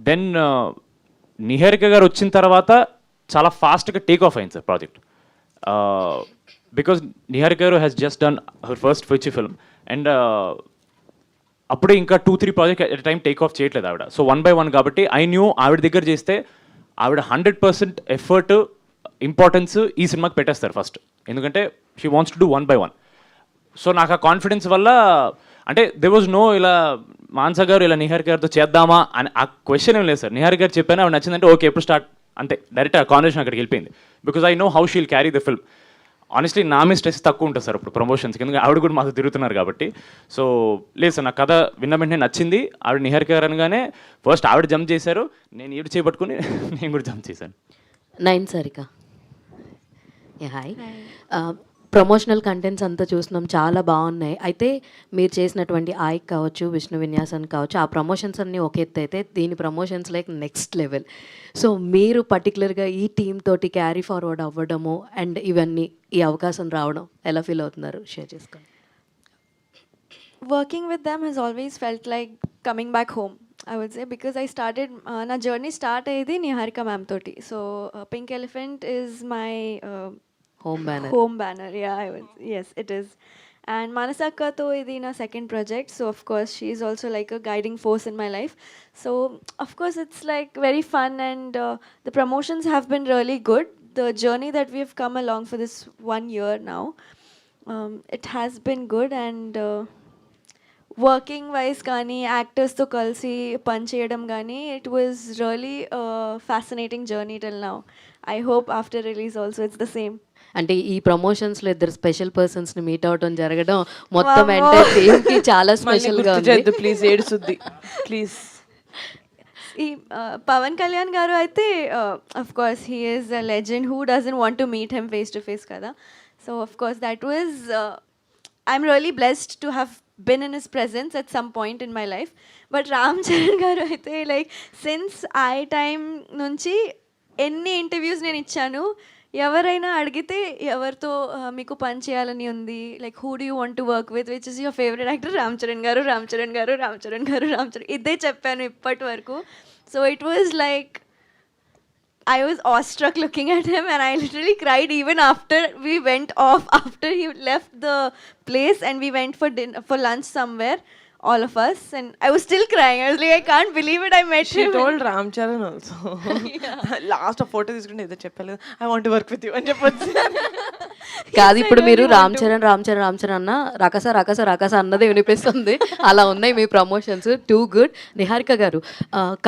దెన్ నిహారిక గారు వచ్చిన తర్వాత చాలా ఫాస్ట్గా టేక్ ఆఫ్ అయింది సార్ ప్రాజెక్ట్. బికాజ్ నిహారిక గారు has just done her first feature film. And అప్పుడే ఇంకా 2-3 project at time take off చేయట్లేదు ఆవిడ. సో 1 by 1 కాబట్టి ఐ న్యూ ఆవిడ దగ్గర చేస్తే ఆవిడ 100% ఎఫర్ట్, ఇంపార్టెన్స్ ఈ సినిమాకి పెట్టేస్తారు ఫస్ట్. ఎందుకంటే she wants to do 1 by 1. So నాకు ఆ కాన్ఫిడెన్స్ వల్ల, అంటే దే వాజ్ నో ఇలా మానస గారు ఇలా నిహారిక గారితో చేద్దామా అని ఆ క్వశ్చన్ ఏం లేదు సార్. నిహారిక గారు చెప్పాను, ఆవిడ నచ్చిందంటే ఓకే ఎప్పుడు స్టార్ట్ అంతే, డైరెక్ట్ ఆ కాన్వర్సేషన్ అక్కడికి వెళ్ళిపోయింది. Because I know how she'll carry the film. Honestly నా మీద స్ట్రెస్ తక్కువ ఉంటుంది సార్ ఇప్పుడు ప్రమోషన్స్కి, ఎందుకంటే ఆవిడ కూడా మాతో తిరుగుతున్నారు కాబట్టి. సో లేదు సార్, నా కథ విన్న వెంటనే నచ్చింది. ఆవిడ నిహారిక గారు అనగానే ఫస్ట్ ఆవిడ జంప్ చేశారు, నేను ఈవిడ చేపట్టుకుని నేను కూడా జంప్ చేశాను. 9 సారిక. హాయ్. ప్రమోషనల్ కంటెంట్స్ అంతా చూస్తున్నాం, చాలా బాగున్నాయి. అయితే మీరు చేసినటువంటి ఆయక్ కావచ్చు, విష్ణు విన్యాసన్ కావచ్చు, ఆ ప్రమోషన్స్ అన్నీ ఒక ఎత్తు అయితే దీని promotions like next level. So మీరు పర్టికులర్గా ఈ టీమ్ తోటి క్యారీ ఫార్వర్డ్ అవ్వడము అండ్ ఇవన్నీ ఈ అవకాశం రావడం ఎలా ఫీల్ అవుతున్నారు, షేర్ చేసుకోండి. Working with them has always felt like coming back home, I would say, because I started na journey start ayidi Niharika ma'am toti. So Pink Elephant is my home banner. Yeah, yes, it is. And Manasakka to idi na second project, so of course she is also like a guiding force in my life. So of course it's like very fun, and the promotions have been really good. The journey that we have come along for this 1 year now, it has been good, and working wise కానీ యాక్టర్స్తో కలిసి పనిచేయడం కానీ it was really fascinating journey till now. I hope after release also it's the same. అంటే ఈ ప్రమోషన్స్లో ఇద్దరు special పర్సన్స్ని meet అవడం జరగడం మొత్తం ఎంటైర్ టీమ్కి చాలా స్పెషల్గా ఉంది. ప్లీజ్ ఏడుసుద్ది ప్లీజ్. ఈ పవన్ కళ్యాణ్ గారు అయితే of course he is a legend, who doesn't want to meet him face to face కదా. So of course that was I'm really blessed to have been in his presence at some point in my life. But Ram Charan garu aithe like since I time nunchi ఎన్ని interviews నేను ఇచ్చాను, ఎవరైనా అడిగితే ఎవరితో మీకు పని చేయాలని ఉంది, like who do you want to work with, which is your favourite actor, Ram Charan గారు, రామ్ చరణ్ గారు, రామ్ చరణ్ గారు, రామ్ చరణ్, ఇదే చెప్పాను ఇప్పటి వరకు. So it was like I was awestruck looking at him, and I literally cried even after we went off, after he left the place and we went for for lunch somewhere, all of us, and I was still crying. I was like, I can't believe it, I met She him. told Ram Charan also. Last a photo తీసుకుంటే ఏదో చెప్పలేదు, I want to work with you అని చెప్పొచ్చు. కాదు, ఇప్పుడు మీరు రామ్ చరణ్ అన్న రకస అన్నదే వినిపిస్తుంది. అలా ఉన్నాయి మీ ప్రమోషన్స్, టూ గుడ్. నిహారిక గారు,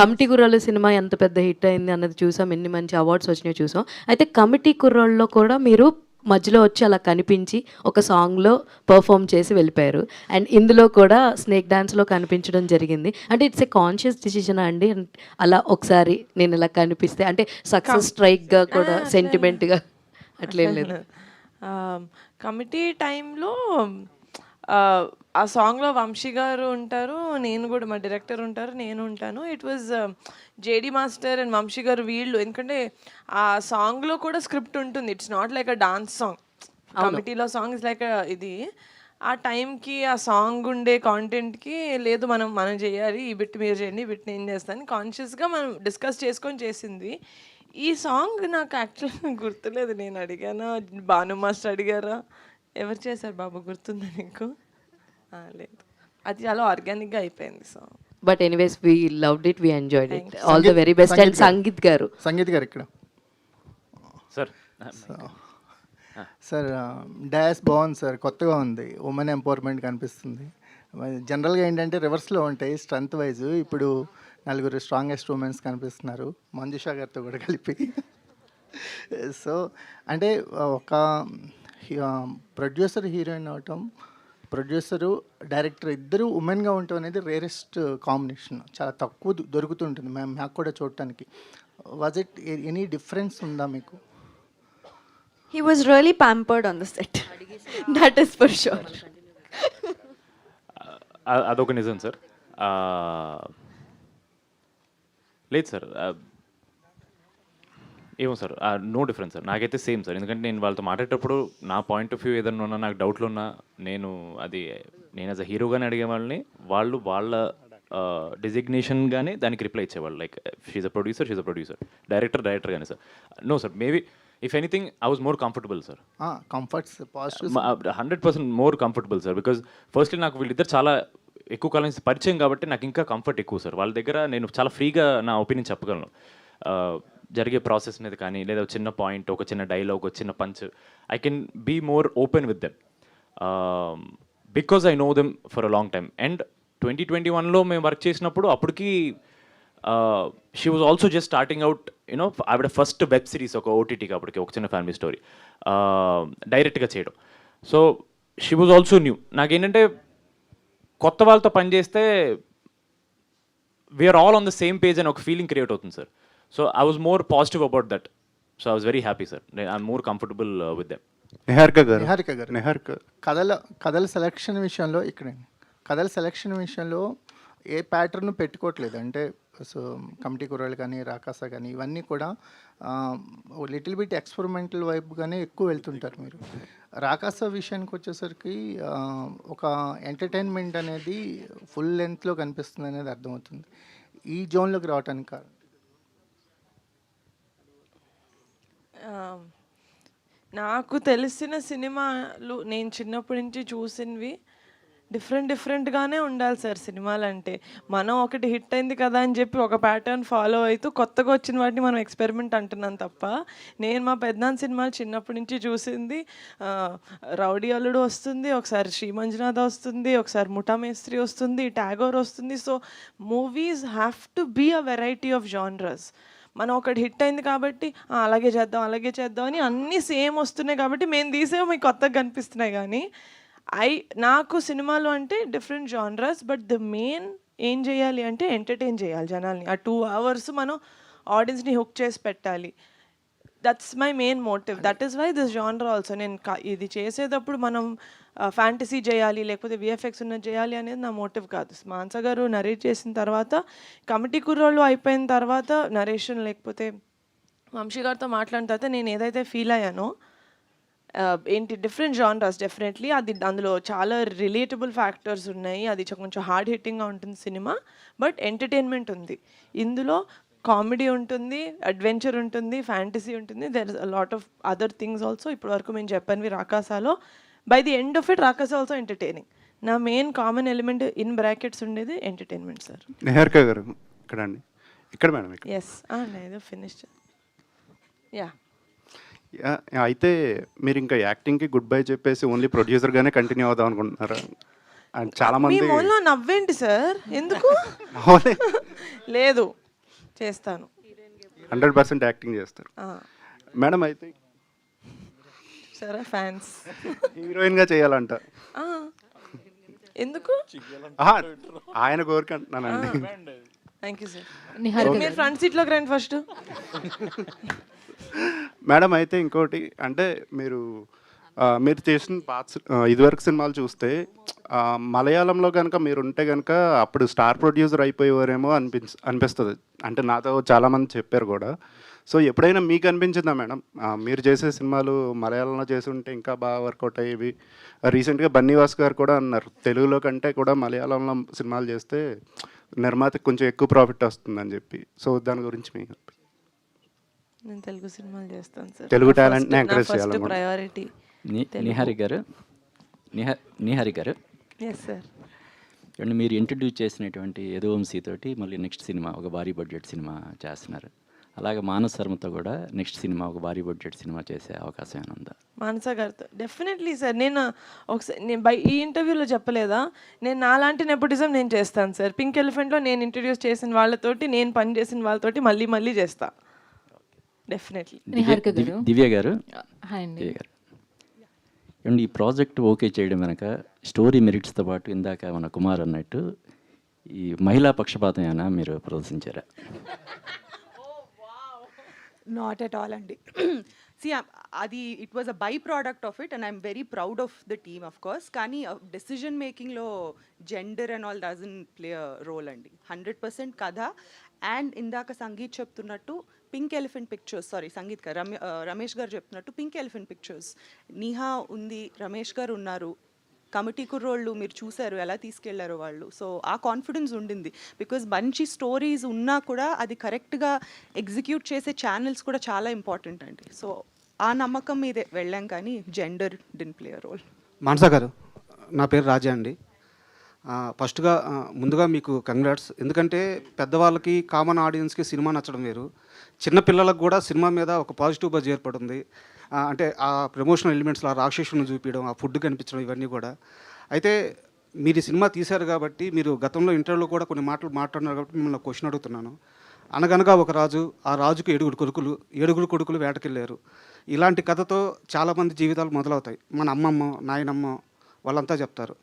కమిటీ కుర్రాళ్ళు సినిమా ఎంత పెద్ద హిట్ అయింది అన్నది చూసాం, ఎన్ని మంచి అవార్డ్స్ వచ్చినాయో చూసాం. అయితే కమిటీ కుర్రాళ్ళలో కూడా మీరు మధ్యలో వచ్చి అలా కనిపించి ఒక సాంగ్లో పర్ఫామ్ చేసి వెళ్ళిపోయారు. అండ్ ఇందులో కూడా స్నేక్ డాన్స్లో కనిపించడం జరిగింది. అంటే ఇట్స్ ఏ కాన్షియస్ డిసిజన్ అండి, అలా ఒకసారి నేను ఇలా కనిపిస్తే, అంటే సక్సెస్ స్ట్రైక్గా కూడా సెంటిమెంట్గా అట్లేం లేదు. కమిటీ టైంలో ఆ సాంగ్లో వంశీ గారు ఉంటారు, నేను కూడా మా డైరెక్టర్ ఉంటారు, నేను ఉంటాను. It was JD master and Vamsi garu వీళ్ళు, ఎందుకంటే ఆ సాంగ్లో కూడా స్క్రిప్ట్ ఉంటుంది. It's not like a dance song. కమిటీలో సాంగ్ ఇస్ లైక్ ఇది. ఆ టైంకి ఆ సాంగ్ ఉండే కాంటెంట్కి లేదు మనం చేయాలి, ఈ బిట్ మీరు చేయండి, ఈ బిట్ నేను చేస్తాను, కాన్షియస్గా మనం డిస్కస్ చేసుకొని చేసింది. ఈ సాంగ్ నాకు యాక్చువల్గా గుర్తులేదు, నేను అడిగానా, భాను మాస్టర్ అడిగారా, ఎవరు చేశారు బాబు, గుర్తుందా నీకు? లేదు, అది చాలా ఆర్గానిక్గా అయిపోయింది song. But anyways we loved it, we enjoyed it. All the very best. And sangeet గారు ఇక్కడ సార్ డాష్ బాగుంది సార్, కొత్తగా ఉంది, ఉమెన్ ఎంపవర్మెంట్ కనిపిస్తుంది. జనరల్గా ఏంటంటే రివర్స్లో ఉంటాయి స్ట్రెంత్ వైజ్, ఇప్పుడు 4 స్ట్రాంగెస్ట్ ఉమెన్స్ కనిపిస్తున్నారు మంజుషా గారితో కూడా కలిపి. సో అంటే ఒక ప్రొడ్యూసర్ హీరోయిన్ అవటం, ప్రొడ్యూసరు డైరెక్టర్ ఇద్దరు ఉమెన్గా ఉండటం అనేది రేరెస్ట్ కాంబినేషన్, చాలా తక్కువ దొరుకుతుంటుంది మాకు కూడా చూడటానికి. వాజ్ ఇట్ ఎనీ డిఫరెన్స్ ఉందా మీకు? He was really pampered on the set. That is for sure. అదొక నిజం సార్. లేదు సార్, ఏమో సార్, నో డిఫరెన్స్ సార్, నాకైతే సేమ్ సార్. ఎందుకంటే నేను వాళ్ళతో మాట్లాడేటప్పుడు నా పాయింట్ ఆఫ్ వ్యూ ఏదైనా ఉన్నా, నాకు డౌట్లు ఉన్నా, నేను యాజ్ అ హీరోగానే అడిగే వాళ్ళని, వాళ్ళు వాళ్ళ డిజిగ్నేషన్గానే దానికి రిప్లై ఇచ్చేవాళ్ళు. Like she's a producer, director కానీ sir. No sir, maybe if anything I was more comfortable sir. Comforts 100% more comfortable sir. Because firstly నాకు వీళ్ళిద్దరు చాలా ఎక్కువ కాలం నుంచి పరిచయం కాబట్టి నాకు ఇంకా కంఫర్ట్ ఎక్కువ సార్. వాళ్ళ దగ్గర నేను చాలా ఫ్రీగా నా ఒపీనియన్ చెప్పగలను, జరిగే ప్రాసెస్ మీద కానీ, లేదా చిన్న పాయింట్, ఒక చిన్న డైలాగ్, ఒక చిన్న punch, I can be more open with them because I know them for a long time. And 2021లో మేము వర్క్ చేసినప్పుడు అప్పటికి she was also just starting out you know ఆవిడ ఫస్ట్ వెబ్ సిరీస్ ఒక ఓటీటీకి అప్పటికి ఒక చిన్న ఫ్యామిలీ స్టోరీ డైరెక్ట్గా చేయడం. So she was also new. నాకేంటంటే కొత్త వాళ్ళతో పనిచేస్తే we are all on the same page అని ఒక ఫీలింగ్ క్రియేట్ అవుతుంది sir. So I was more positive about that. So I was very happy sir. I'm more comfortable with them. Niharika గారు కథల selection విషయంలో కథల సెలక్షన్ విషయంలో ఏ ప్యాటర్న్ పెట్టుకోవట్లేదు. అంటే సో కమిటీ కుర్రాళ్ళు కానీ రాకాస కానీ ఇవన్నీ కూడా లిటిల్ బిట్ ఎక్స్పెరిమెంటల్ వైపుగానే ఎక్కువ వెళ్తుంటారు మీరు. రాకాస విషయానికి వచ్చేసరికి ఒక ఎంటర్టైన్మెంట్ అనేది ఫుల్ లెంత్లో కనిపిస్తుంది అనేది అర్థమవుతుంది. ఈ జోన్లోకి రావడానికి కారణం నాకు తెలిసిన సినిమాలు నేను చిన్నప్పటి నుంచి చూసినవి డిఫరెంట్గానే ఉండాలి సార్ సినిమాలు అంటే. మనం ఒకటి హిట్ అయింది కదా అని చెప్పి ఒక ప్యాటర్న్ ఫాలో అవుతూ కొత్తగా వచ్చిన వాటిని మనం ఎక్స్పెరిమెంట్ అంటున్నాం తప్ప, నేను మా పెద్దనాన్న సినిమాలు చిన్నప్పటి నుంచి చూసింది రౌడీ అల్లుడు వస్తుంది, ఒకసారి శ్రీ మంజునాథ వస్తుంది, ఒకసారి ముఠా మేస్త్రి వస్తుంది, టాగోర్ వస్తుంది. So movies have to be a variety of genres. మనం ఒకటి హిట్ అయింది కాబట్టి అలాగే చేద్దాం అని అన్నీ సేమ్ వస్తున్నాయి కాబట్టి మేము తీసేవి మీకు కొత్తగా కనిపిస్తున్నాయి. కానీ నాకు సినిమాలు అంటే different genres, but the main ఏం చేయాలి అంటే ఎంటర్టైన్ చేయాలి జనాల్ని. ఆ 2 hours మనం ఆడియన్స్ని హుక్ చేసి పెట్టాలి. That's my main motive. That is why this genre also. నేను ఇది చేసేటప్పుడు మనం ఫ్యాంటసీ చేయాలి లేకపోతే విఎఫ్ఎక్స్ ఉన్నది చేయాలి అనేది నా మోటివ్ కాదు. మాన్సా గారు నరేట్ చేసిన తర్వాత, కమిటీ కుర్రోళ్ళు అయిపోయిన తర్వాత నరేషన్ లేకపోతే వంశీ గారితో మాట్లాడిన తర్వాత నేను ఏదైతే ఫీల్ అయ్యానో ఏంటి డిఫరెంట్ జానరస్ డెఫినెట్లీ అది అందులో చాలా రిలేటబుల్ ఫ్యాక్టర్స్ ఉన్నాయి. అది కొంచెం హార్డ్ హిట్టింగ్గా ఉంటుంది సినిమా, బట్ ఎంటర్టైన్మెంట్ ఉంది ఇందులో. కామెడీ ఉంటుంది, అడ్వెంచర్ ఉంటుంది, ఫ్యాంటసీ ఉంటుంది, there is a lot of other things also. ఇప్పటి వరకు మేము చెప్పనివి రాకాసాలో. By the end of it Rakasa also entertaining. నా main common element in brackets ఉండేది ఎంటర్టైన్మెంట్ సార్. నిహారిక గారు ఇక్కడ అండి, ఇక్కడ మేడం. ఎస్ నేను ఫినిష్. యా అయితే మీరు ఇంకా యాక్టింగ్కి గుడ్ బై చెప్పేసి ఓన్లీ ప్రొడ్యూసర్గానే కంటిన్యూ అవుదాం అనుకుంటున్నారా? అండ్ చాలా మంది నవ్వేంటి సార్, ఎందుకు లేదు చేస్తాను, 100% యాక్టింగ్ చేస్తారు మేడం. అయితే సరే ఫ్యాన్స్ హీరోయిన్గా చేయాలంట, ఎందుకు ఆయన కోరిక అంటున్నానండి. Thank you sir. మీరు ఫ్రంట్ సీట్లోకి రండి ఫస్ట్. మేడం అయితే ఇంకోటి అంటే మీరు చేసిన ఇదివరకు సినిమాలు చూస్తే మలయాళంలో కనుక మీరు ఉంటే కనుక అప్పుడు స్టార్ ప్రొడ్యూసర్ అయిపోయేవారేమో అనిపిస్తుంది. అంటే నాతో చాలామంది చెప్పారు కూడా. సో ఎప్పుడైనా మీకు అనిపించిందా మేడం మీరు చేసే సినిమాలు మలయాళంలో చేసి ఉంటే ఇంకా బాగా వర్కౌట్ అయ్యేవి? రీసెంట్గా బన్నీవాస్ గారు కూడా అన్నారు తెలుగులో కంటే కూడా మలయాళంలో సినిమాలు చేస్తే నిర్మాతకి కొంచెం ఎక్కువ ప్రాఫిట్ వస్తుందని చెప్పి. సో దాని గురించి మీకు నేను తెలుగు సినిమాలు చేస్తాను సార్. తెలుగు టాలెంట్ని ఎంకరేజ్ చేయాలి. ప్రయారిటీ నిహారి గారు ఎస్ సార్. అండ్ మీరు ఇంట్రడ్యూస్ చేసినటువంటి యదువంశీ తోటి మళ్ళీ నెక్స్ట్ సినిమా ఒక భారీ బడ్జెట్ సినిమా చేస్తున్నారు. అలాగే మానస్ శర్మతో కూడా నెక్స్ట్ సినిమా ఒక భారీ బడ్జెట్ సినిమా చేసే అవకాశం ఏమైనా ఉందా? మానస గారితో డెఫినెట్లీ సార్. నేను ఒకసారి ఈ ఇంటర్వ్యూలో చెప్పలేదా, నేను నాలాంటి నెపోటిజం నేను చేస్తాను సార్. పింక్ ఎలిఫెంట్లో నేను ఇంట్రడ్యూస్ చేసిన వాళ్ళతోటి, నేను పని చేసిన వాళ్ళతోటి మళ్ళీ చేస్తా డెఫినెట్లీ. దివ్య గారు అండ్ ఈ ప్రాజెక్ట్ ఓకే చేయడం వెనక స్టోరీ మెరిట్స్తో పాటు ఇందాక మన కుమార్ అన్నట్టు ఈ మహిళా పక్షపాతం ఏమైనా మీరు ప్రదర్శించారా? నాట్ ఎట్ ఆల్ అండి. సి అది it was a byproduct of it and I'm very proud of the team of course. కానీ డెసిజన్ మేకింగ్లో gender and all doesn't play a role అండి. 100% కథ. అండ్ ఇందాక సంగీత్ చెప్తున్నట్టు పింక్ ఎలిఫెంట్ పిక్చర్స్, సంగీత్ గారు రమేష్ గారు చెప్తున్నట్టు పింక్ ఎలిఫెంట్ పిక్చర్స్ నీహా ఉంది, రమేష్ గారు ఉన్నారు, కమిటీ కుర్రోళ్ళు మీరు చూశారు ఎలా తీసుకెళ్లారో వాళ్ళు. సో ఆ కాన్ఫిడెన్స్ ఉండింది. బికాజ్ మంచి స్టోరీస్ ఉన్నా కూడా అది కరెక్ట్గా ఎగ్జిక్యూట్ చేసే ఛానల్స్ కూడా చాలా ఇంపార్టెంట్ అండి. సో ఆ నమ్మకం మీదే వెళ్ళాం, కానీ gender didn't play a role. Manasa గారు, నా పేరు రాజా అండి. ఫస్ట్గా ముందుగా మీకు కంగ్రాట్స్. ఎందుకంటే పెద్దవాళ్ళకి కామన్ ఆడియన్స్కి సినిమా నచ్చడం వేరు, చిన్నపిల్లలకు కూడా సినిమా మీద ఒక పాజిటివ్ బజ్ ఏర్పడుతుంది. అంటే ఆ ప్రమోషనల్ ఎలిమెంట్స్లో ఆ రాక్షసుని చూపించడం, ఆ ఫుడ్ కనిపించడం, ఇవన్నీ కూడా. అయితే మీరు సినిమా తీశారు కాబట్టి, మీరు గతంలో ఇంటర్వ్యూలో కూడా కొన్ని మాటలు మాట్లాడినారు కాబట్టి మిమ్మల్ని క్వశ్చన్ అడుగుతున్నాను. అనగనగా ఒక రాజు, ఆ రాజుకు 7 కొడుకులు వేటకెళ్ళారు. ఇలాంటి కథతో చాలామంది జీవితాలు మొదలవుతాయి. మన అమ్మమ్మ, నాయనమ్మ వాళ్ళంతా చెప్తారు.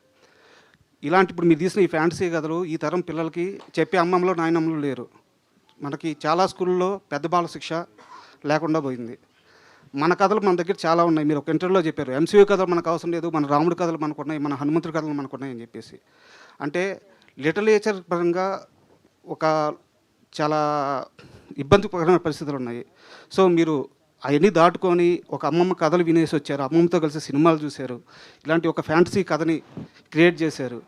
ఇలాంటి ఇప్పుడు మీరు తీసిన ఈ ఫ్యాంటసీ కథలు ఈ తరం పిల్లలకి చెప్పే అమ్మమ్మలో నాయనమ్మలు లేరు. మనకి చాలా స్కూల్లో పెద్ద బాల శిక్ష లేకుండా పోయింది. మన కథలు మన దగ్గర చాలా ఉన్నాయి. మీరు ఒక ఇంటర్వ్యూలో చెప్పారు, ఎంసీయూ కథలు మనకు అవసరం లేదు, మన రాముడి కథలు మనకు ఉన్నాయి, మన హనుమంతుడి కథలు మనకు ఉన్నాయి అని చెప్పేసి. అంటే లిటరేచర్ పరంగా ఒక చాలా ఇబ్బందికరమైన పరిస్థితులు ఉన్నాయి. సో మీరు అవన్నీ దాటుకొని ఒక అమ్మమ్మ కథలు వినేసి వచ్చారు, అమ్మమ్మతో కలిసి సినిమాలు చూశారు, ఇలాంటి ఒక ఫ్యాంటసీ కథని క్రియేట్ చేశారు.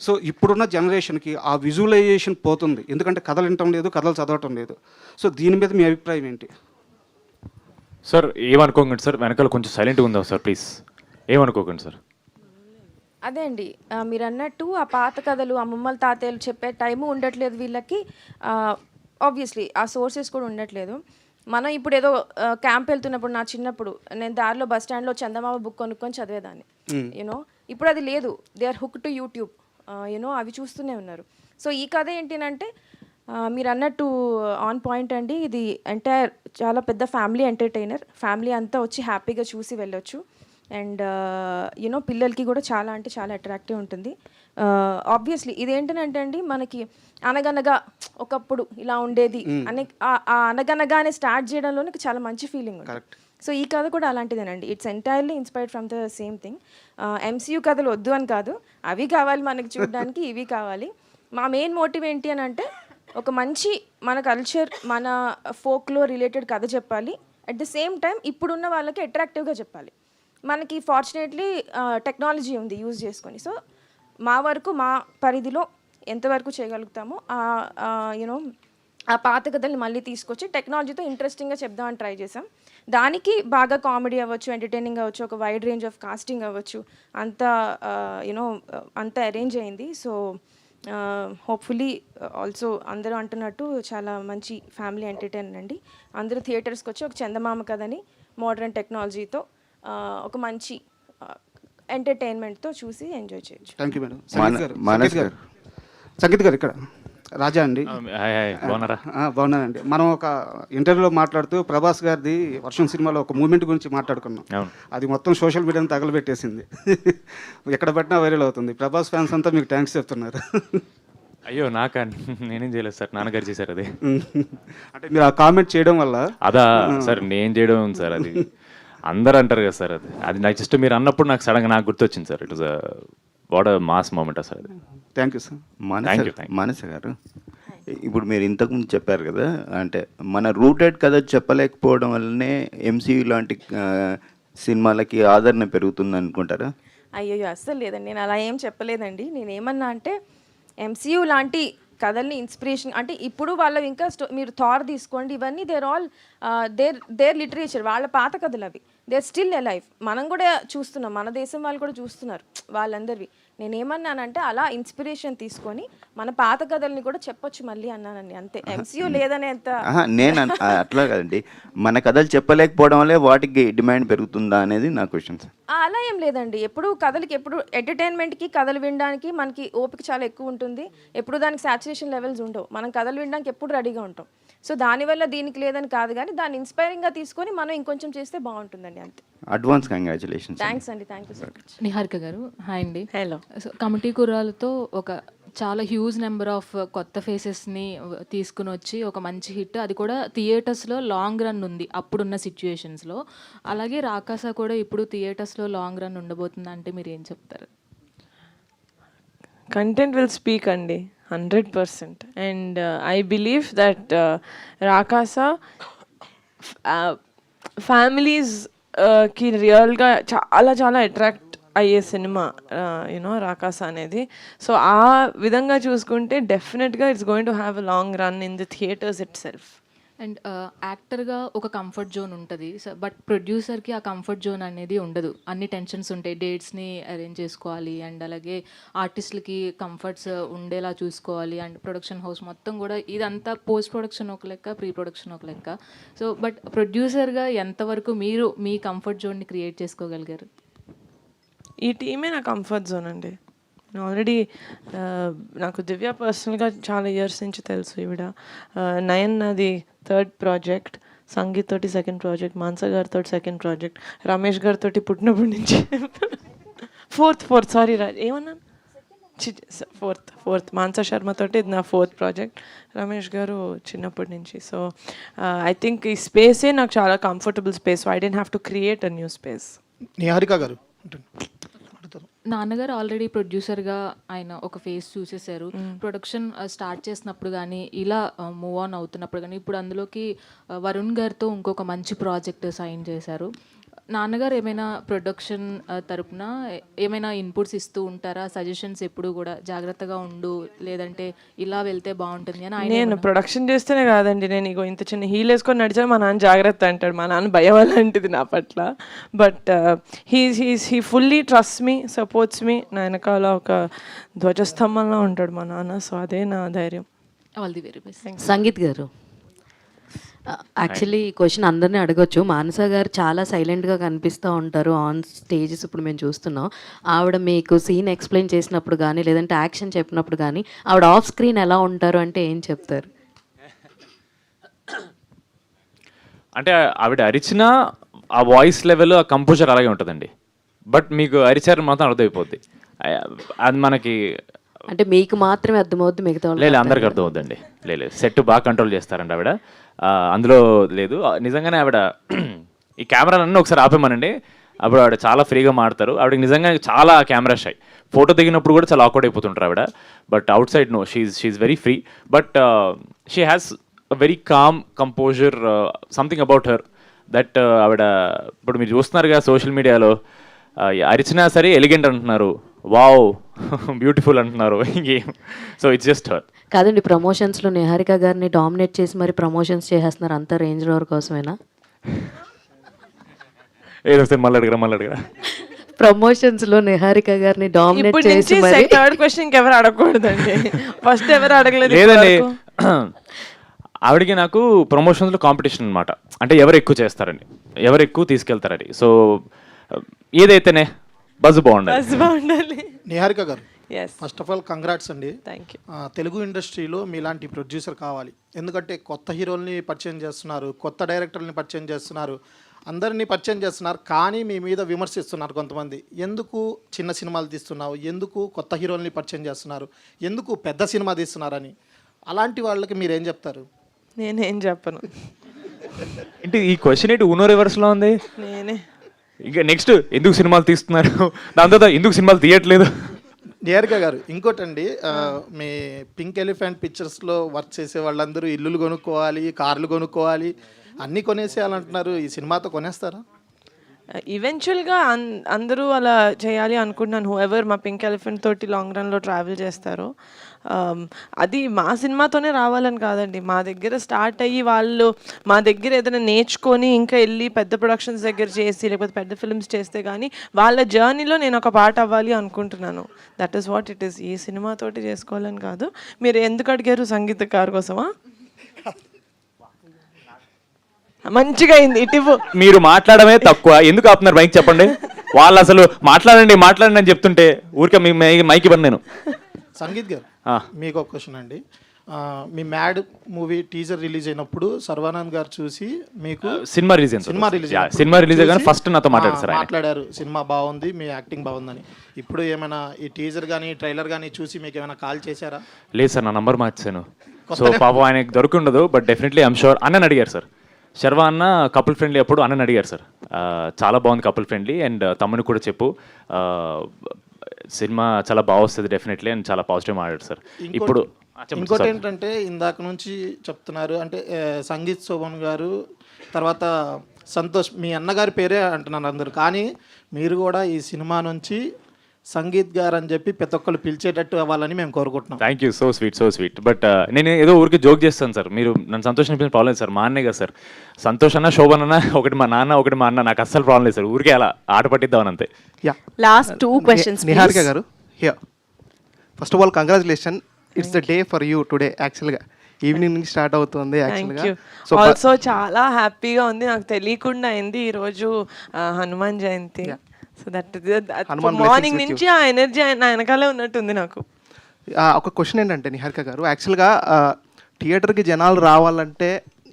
సో ఇప్పుడున్న జనరేషన్కి ఆ విజువలైజేషన్ పోతుంది, ఎందుకంటే కథలు వినటం లేదు, కథలు చదవటం లేదు. సో దీని మీద మీ అభిప్రాయం ఏంటి? సార్ ఏమనుకోకండి సార్, వెనకాల కొంచెం సైలెంట్గా ఉందా సార్ ప్లీజ్, ఏమనుకోకండి సార్. అదే అండి, మీరు అన్నట్టు ఆ పాత కథలు అమ్మమ్మల తాతయ్యలు చెప్పే టైము ఉండట్లేదు వీళ్ళకి. ఆబ్వియస్లీ ఆ సోర్సెస్ కూడా ఉండట్లేదు. మనం ఇప్పుడు ఏదో క్యాంప్ వెళ్తున్నప్పుడు, నా చిన్నప్పుడు నేను దారిలో బస్ స్టాండ్లో చందమామ బుక్ కొనుక్కొని చదివేదాన్ని, యూనో. ఇప్పుడు అది లేదు, they are hook to YouTube, you know, అవి చూస్తూనే ఉన్నారు. సో ఈ కథ ఏంటినంటే మీరు అన్నట్టు ఆన్ పాయింట్ అండి. ఇది ఎంటైర్ చాలా పెద్ద ఫ్యామిలీ ఎంటర్టైనర్, ఫ్యామిలీ అంతా వచ్చి హ్యాపీగా చూసి వెళ్ళొచ్చు. అండ్ యూనో పిల్లలకి కూడా చాలా అంటే చాలా అట్రాక్టివ్ ఉంటుంది. ఆబ్వియస్లీ ఇదేంటంటే అండి, మనకి అనగనగా ఒకప్పుడు ఇలా ఉండేది అని ఆ అనగనగానే స్టార్ట్ చేయడంలోనే చాలా మంచి ఫీలింగ్ ఉంటుంది. సో ఈ కథ కూడా అలాంటిదేనండి. It's entirely inspired from the same thing. MCU కథలు వద్దు అని కాదు, అవి కావాలి మనకి చూడడానికి, ఇవి కావాలి. మా మెయిన్ మోటివ్ ఏంటి అని అంటే ఒక మంచి మన కల్చర్, మన ఫోక్లో రిలేటెడ్ కథ చెప్పాలి. అట్ ద సేమ్ టైం ఇప్పుడున్న వాళ్ళకి అట్రాక్టివ్గా చెప్పాలి. మనకి ఫార్చునేట్లీ టెక్నాలజీ ఉంది యూజ్ చేసుకొని. సో మా వరకు మా పరిధిలో ఎంతవరకు చేయగలుగుతామో యూనో ఆ పాత కథల్ని మళ్ళీ తీసుకొచ్చి టెక్నాలజీతో ఇంట్రెస్టింగ్గా చెప్దామని ట్రై చేసాం. దానికి బాగా కామెడీ అవ్వచ్చు, ఎంటర్టైనింగ్ అవ్వచ్చు, ఒక వైడ్ రేంజ్ ఆఫ్ కాస్టింగ్ అవ్వచ్చు, అంతా యూనో అంతా అరేంజ్ అయింది. సో హోప్ఫుల్లీ ఆల్సో అందరూ అంటున్నట్టు చాలా మంచి ఫ్యామిలీ ఎంటర్టైనర్ అండి. అందరూ థియేటర్స్కి వచ్చి ఒక చందమామ కథని మోడర్న్ టెక్నాలజీతో ఒక మంచి ఎంటర్టైన్మెంట్తో చూసి ఎంజాయ్ చేయొచ్చు. Thank you madam. సంగీత్ గారు ఇక్కడ రాజా అండి. బాగున్నానండి. మనం ఒక ఇంటర్వ్యూలో మాట్లాడుతూ ప్రభాస్ గారిది వర్షం సినిమాలో ఒక మూమెంట్ గురించి మాట్లాడుకున్నాం. అది మొత్తం సోషల్ మీడియాని తగలబెట్టేసింది, ఎక్కడ పెట్టినా వైరల్ అవుతుంది. ప్రభాస్ ఫ్యాన్స్ అంతా మీకు థ్యాంక్స్ చెప్తున్నారు. అయ్యో నాకా, నేనేం చేయలేదు సార్, నాన్నగారు చేశారు అది. అంటే మీరు ఆ కామెంట్ చేయడం వల్ల అదా సార్, నేను చేయడం సార్, అది అందరూ అంటారు కదా సార్, అది నాకు జస్ట్ మీరు అన్నప్పుడు నాకు సడన్గా నాకు గుర్తొచ్చింది sir. It was what a mass moment sir అది. Thank you sir. మానస గారు, ఇప్పుడు మీరు ఇంతకుముందు చెప్పారు కదా, అంటే మన రూటెడ్ కథ చెప్పలేకపోవడం వల్లనే ఎంసీయూ లాంటి సినిమాలకి ఆదరణ పెరుగుతుంది అనుకుంటారా? అయ్యో అస్సలు లేదండి, నేను అలా ఏం చెప్పలేదండి. నేను ఏమన్నా అంటే ఎంసీయూ లాంటి కథల్ని ఇన్స్పిరేషన్ అంటే ఇప్పుడు వాళ్ళవి ఇంకా మీరు థార్ తీసుకోండి, ఇవన్నీ దేర్ ఆల్ దేర్ లిటరేచర్, వాళ్ళ పాత కథలు అవి, దేర్ స్టిల్ ఎలైవ్. మనం కూడా చూస్తున్నాం, మన దేశం వాళ్ళు కూడా చూస్తున్నారు వాళ్ళందరివి. నేనేమన్నానంటే అలా ఇన్స్పిరేషన్ తీసుకొని మన పాత కథల్ని కూడా చెప్పొచ్చు మళ్ళీ అన్నానండి, అంతే. ఎంసీయూ లేదనే అంత నేను అట్లా కదండి, మన కథలు చెప్పలేకపోవడం వల్లే వాటికి డిమాండ్ పెరుగుతుందా అనేది నా క్వశ్చన్. అలా ఏం లేదండి, ఎప్పుడు కథలకి ఎప్పుడు ఎంటర్టైన్మెంట్కి కథలు వినడానికి మనకి ఓపిక చాలా ఎక్కువ ఉంటుంది. ఎప్పుడు దానికి సాచురేషన్ లెవెల్స్ ఉండవు, మనం కథలు వినడానికి ఎప్పుడు రెడీగా ఉంటాం. సో దానివల్ల దీనికి లేదని కాదు, కానీ దాన్ని ఇన్స్పైరింగ్గా తీసుకొని మనం ఇంకొంచెం చేస్తే బాగుంటుందండి, అంతే. Advance congratulations. థ్యాంక్స్ అండి, thank you so much. Niharika గారు హాయ్ అండి. హలో. సో కమిటీ కుర్రాలతో ఒక చాలా హ్యూజ్ నెంబర్ ఆఫ్ కొత్త ఫేసెస్ని తీసుకుని వచ్చి ఒక మంచి హిట్, అది కూడా థియేటర్స్లో లాంగ్ రన్ ఉంది అప్పుడున్న సిచ్యుయేషన్స్లో. అలాగే రాకాస కూడా ఇప్పుడు థియేటర్స్లో లాంగ్ రన్ ఉండబోతుంది అంటే మీరు ఏం చెప్తారు? కంటెంట్ విల్ స్పీక్ అండి, 100%. అండ్ ఐ బిలీవ్ దట్ రాకాస ఫ్యామిలీస్కి రియల్గా చాలా చాలా అట్రాక్ట్ అయ్యే సినిమా యూనో రాకాస అనేది. సో ఆ విధంగా చూసుకుంటే డెఫినెట్గా it's going to have a long run in the theatres it self. And యాక్టర్గా ఒక కంఫర్ట్ జోన్ ఉంటుంది, బట్ ప్రొడ్యూసర్కి ఆ కంఫర్ట్ జోన్ అనేది ఉండదు. అన్ని టెన్షన్స్ ఉంటాయి, డేట్స్ని అరేంజ్ చేసుకోవాలి, అండ్ అలాగే ఆర్టిస్టులకి కంఫర్ట్స్ ఉండేలా చూసుకోవాలి, అండ్ ప్రొడక్షన్ హౌస్ మొత్తం కూడా ఇదంతా పోస్ట్ ప్రొడక్షన్ ఒక లెక్క, ప్రీ ప్రొడక్షన్ ఒక లెక్క. సో బట్ ప్రొడ్యూసర్గా ఎంతవరకు మీరు మీ కంఫర్ట్ జోన్ని క్రియేట్ చేసుకోగలిగారు? ఈ టీమే నా కంఫర్ట్ జోన్ అండి, ఆల్రెడీ నాకు దివ్య పర్సనల్గా చాలా ఇయర్స్ నుంచి తెలుసు. ఈవిడ నయన్ అది 3rd ప్రాజెక్ట్, సంగీత్ తోటి 2nd ప్రాజెక్ట్, మాన్సా గారితో 2nd ప్రాజెక్ట్, రమేష్ గారితో పుట్టినప్పటి నుంచి ఫోర్త్ సారీ ఏమన్నాను, ఫోర్త్ మాన్సా శర్మతోటి ఇది నా 4th ప్రాజెక్ట్, రమేష్ గారు చిన్నప్పటి నుంచి. సో ఐ థింక్ ఈ స్పేసే నాకు చాలా comfortable space. I don't have to create a new space. Niharika గారు, నాన్నగారు ఆల్రెడీ ప్రొడ్యూసర్గా ఆయన ఒక ఫేస్ చూసేశారు. ప్రొడక్షన్ స్టార్ట్ చేసినప్పుడు కానీ ఇలా మూవ్ ఆన్ అవుతున్నప్పుడు కానీ ఇప్పుడు అందులోకి వరుణ్ గారితో ఇంకొక మంచి ప్రాజెక్ట్ సైన్ చేశారు. నాన్నగారు ఏమైనా ప్రొడక్షన్ తరపున ఏమైనా ఇన్పుట్స్ ఇస్తూ ఉంటారా? సజెషన్స్ ఎప్పుడు కూడా జాగ్రత్తగా ఉండు, లేదంటే ఇలా వెళ్తే బాగుంటుంది అని? నేను ప్రొడక్షన్ చేస్తేనే కాదండి, నేను ఇగో ఇంత చిన్న హీల్ వేసుకొని నడిచా మా నాన్న జాగ్రత్త అంటాడు. మా నాన్న భయం అలాంటిది నా పట్ల. But he fully trust me, supports మీ. నా వెనకాల ఒక ధ్వజస్తంభంలో ఉంటాడు మా నాన్న. సో అదే నా ధైర్యం. All the very best. Sangeet గారు, యాక్చువల్లీ ఈ క్వశ్చన్ అందరినీ అడగొచ్చు. మానస గారు చాలా సైలెంట్గా కనిపిస్తూ ఉంటారు ఆన్ స్టేజెస్. ఇప్పుడు మేము చూస్తున్నాం ఆవిడ మీకు సీన్ ఎక్స్ప్లెయిన్ చేసినప్పుడు కానీ లేదంటే యాక్షన్ చెప్పినప్పుడు కానీ ఆవిడ ఆఫ్ స్క్రీన్ ఎలా ఉంటారు అంటే ఏం చెప్తారు? అంటే ఆవిడ అరిచిన ఆ వాయిస్ లెవెల్, ఆ కంపోజర్ అలాగే ఉంటుందండి. బట్ మీకు అరిచారు మాత్రం అర్థమైపోద్ది. అది మనకి అంటే మీకు మాత్రమే అర్థమవుద్ది, మిగతా లేదు అందరికి అర్థమవుద్దండి. లేదు సెట్ బాగా కంట్రోల్ చేస్తారండి ఆవిడ, అందులో లేదు. నిజంగానే ఆవిడ ఈ కెమెరాలన్నీ ఒకసారి ఆపేమనండి, అప్పుడు ఆవిడ చాలా ఫ్రీగా మాడతారు. ఆవిడకి నిజంగా చాలా కెమెరా షై. ఫోటో దిగినప్పుడు కూడా చాలా ఆక్వర్డ్ అయిపోతుంటారు ఆవిడ. But outside no, she's very free. But she has a very calm composure, something about her that ఆవిడ ఇప్పుడు మీరు చూస్తున్నారుగా సోషల్ మీడియాలో అరిచినా సరే ఎలిగెంట్ అంటున్నారు, వావ్ బ్యూటిఫుల్ అంటున్నారు. ఇంకేం, సో ఇట్స్ జస్ట్ హర్. కాదండి, ప్రమోషన్స్లో నిహారిక గారిని డామినేట్ చేసి మరి ప్రమోషన్స్ చేసేస్తున్నారు, అంతా రేంజ్ రోవర్ కోసమేనా? ఏదో సార్ మళ్ళీ అడగరా. ప్రమోషన్స్లో నిహారిక గారిని డామినేట్ చేసి మరి 3rd క్వశ్చన్ ఎవరు అడగకూడదండి. ఫస్ట్ ఎవరు అడగలేదు. లేదండి, ఆవిడకి నాకు ప్రమోషన్స్లో కాంపిటీషన్ అనమాట. అంటే ఎవరు ఎక్కువ చేస్తారని, ఎవరు ఎక్కువ తీసుకెళ్తారని. సో ఏదైతేనే బజ్ బాగుండాలి. నిహారిక గారు, Yes. First of all congrats అండి. Thank you. తెలుగు ఇండస్ట్రీలో మీలాంటి ప్రొడ్యూసర్ కావాలి. ఎందుకంటే కొత్త హీరోల్ని పరిచయం చేస్తున్నారు, కొత్త డైరెక్టర్ని పరిచయం చేస్తున్నారు, అందరినీ పరిచయం చేస్తున్నారు. కానీ మీ మీద విమర్శిస్తున్నారు కొంతమంది. ఎందుకు చిన్న సినిమాలు తీస్తున్నావు, ఎందుకు కొత్త హీరోల్ని పరిచయం చేస్తున్నారు, ఎందుకు పెద్ద సినిమా తీస్తున్నారని. అలాంటి వాళ్ళకి మీరేం చెప్తారు? నేనేం చెప్పను. ఏంటి ఈ క్వశ్చన్ ఏంటి ఉన్నో రివర్స్లో ఉంది? నేనే ఇంకా నెక్స్ట్ ఎందుకు సినిమాలు తీస్తున్నారు, దాని తర్వాత ఎందుకు సినిమాలు తీయట్లేదు. నిహారిక గారు, ఇంకోటండి, మీ పింక్ ఎలిఫెంట్ పిక్చర్స్లో వర్క్ చేసే వాళ్ళందరూ ఇల్లులు కొనుక్కోవాలి, కార్లు కొనుక్కోవాలి, అన్నీ కొనేసేయాలంటున్నారు. ఈ సినిమాతో కొనేస్తారా? ఈవెన్చువల్గా అందరూ అలా చేయాలి అనుకుంటున్నాను. హూఎవర్ మా పింక్ ఎలిఫెంట్ తోటి లాంగ్ రన్లో ట్రావెల్ చేస్తారో అది మా సినిమాతోనే రావాలని కాదండి. మా దగ్గర స్టార్ట్ అయ్యి వాళ్ళు మా దగ్గర ఏదైనా నేర్చుకొని ఇంకా వెళ్ళి పెద్ద ప్రొడక్షన్స్ దగ్గర చేసి లేకపోతే పెద్ద ఫిల్మ్స్ చేస్తే కానీ వాళ్ళ జర్నీలో నేను ఒక పార్ట్ అవ్వాలి అనుకుంటున్నాను. That is what it is. ఈ సినిమాతోటి చేసుకోవాలని కాదు. మీరు ఎందుకు అడిగారు? సంగీతకారు కోసమా? మంచిగా అయింది. ఇటు మీరు మాట్లాడమే తక్కువ, ఎందుకు ఆపుతున్నారు మైక్ చెప్పండి. వాళ్ళు అసలు మాట్లాడండి అని చెప్తుంటే ఊరికే మీ మైక్ ఇవ్వండి. నేను సంగీత్ గారు, మీకు ఒక క్వశ్చన్ అండి. మీ మ్యాడ్ మూవీ టీజర్ రిలీజ్ అయినప్పుడు సర్వానంద్ గారు చూసి మీకు సినిమా రిలీజ్ కానీ ఫస్ట్ నాతో మాట్లాడారు, సినిమా బాగుంది, మీ యాక్టింగ్ బాగుందని. ఇప్పుడు ఏమైనా ఈ టీజర్ కానీ ట్రైలర్ కానీ చూసి మీకు ఏమైనా కాల్ చేశారా? లేదు సార్, నా నంబర్ మార్చాను. సో పాపం ఆయనకి దొరకుండదు. But definitely I'm sure. అన్నని అడిగారు సార్, శర్వా అన్న కపుల్ ఫ్రెండ్లీ అప్పుడు అన్నని అడిగారు సార్, చాలా బాగుంది కపుల్ ఫ్రెండ్లీ, అండ్ తమ్ముని కూడా చెప్పు సినిమా చాలా బాగా వస్తుంది డెఫినెట్లీ అని చాలా పాజిటివ్ మాట్లాడారు సార్. ఇప్పుడు ఇంకోటి ఏంటంటే ఇందాక నుంచి చెప్తున్నారు అంటే సంగీత్ శోభన్ గారు తర్వాత సంతోష్, మీ అన్నగారి పేరే అంటున్నారు అందరు, కానీ మీరు కూడా ఈ సినిమా నుంచి సంగీత్ గారు అని చెప్పి ప్రతి ఒక్కరు పిలిచేటట్టు అవ్వాలని మేము కోరుకుంటున్నాం. Thank you, so sweet. But నేను ఏదో ఊరికి జోక్ చేస్తాను సార్, మీరు నన్ను సంతోషం అనిపించిన ప్రాబ్లం లేదు సార్. మా అన్నే కదా సార్, సంతోష్ అన్న శోభన్ అన్న ఒకటి, మా నాన్న ఒకటి, మా అన్న, నాకు అస్సలు ప్రాబ్లం లేదు సార్. ఊరికే అలా ఆట పట్టిద్దామని అంతే. లాస్ట్ 2 questions నిహారిక గారు, here first of all congratulation, it's the day for you today. యాక్చువల్గా ఈవినింగ్ నుంచి స్టార్ట్ అవుతుంది యాక్చువల్గా. ఆల్సో చాలా హ్యాపీగా ఉంది. నాకు తెలియకుండా అయింది ఈరోజు Hanuman Jayanti. So that Hanuman morning blessings with నుంచి ఆ ఎనర్జీ నా వెనకాలే ఉన్నట్టుంది నాకు. ఒక క్వశ్చన్ ఏంటంటే నిహారిక గారు, యాక్చువల్గా థియేటర్కి జనాలు రావాలంటే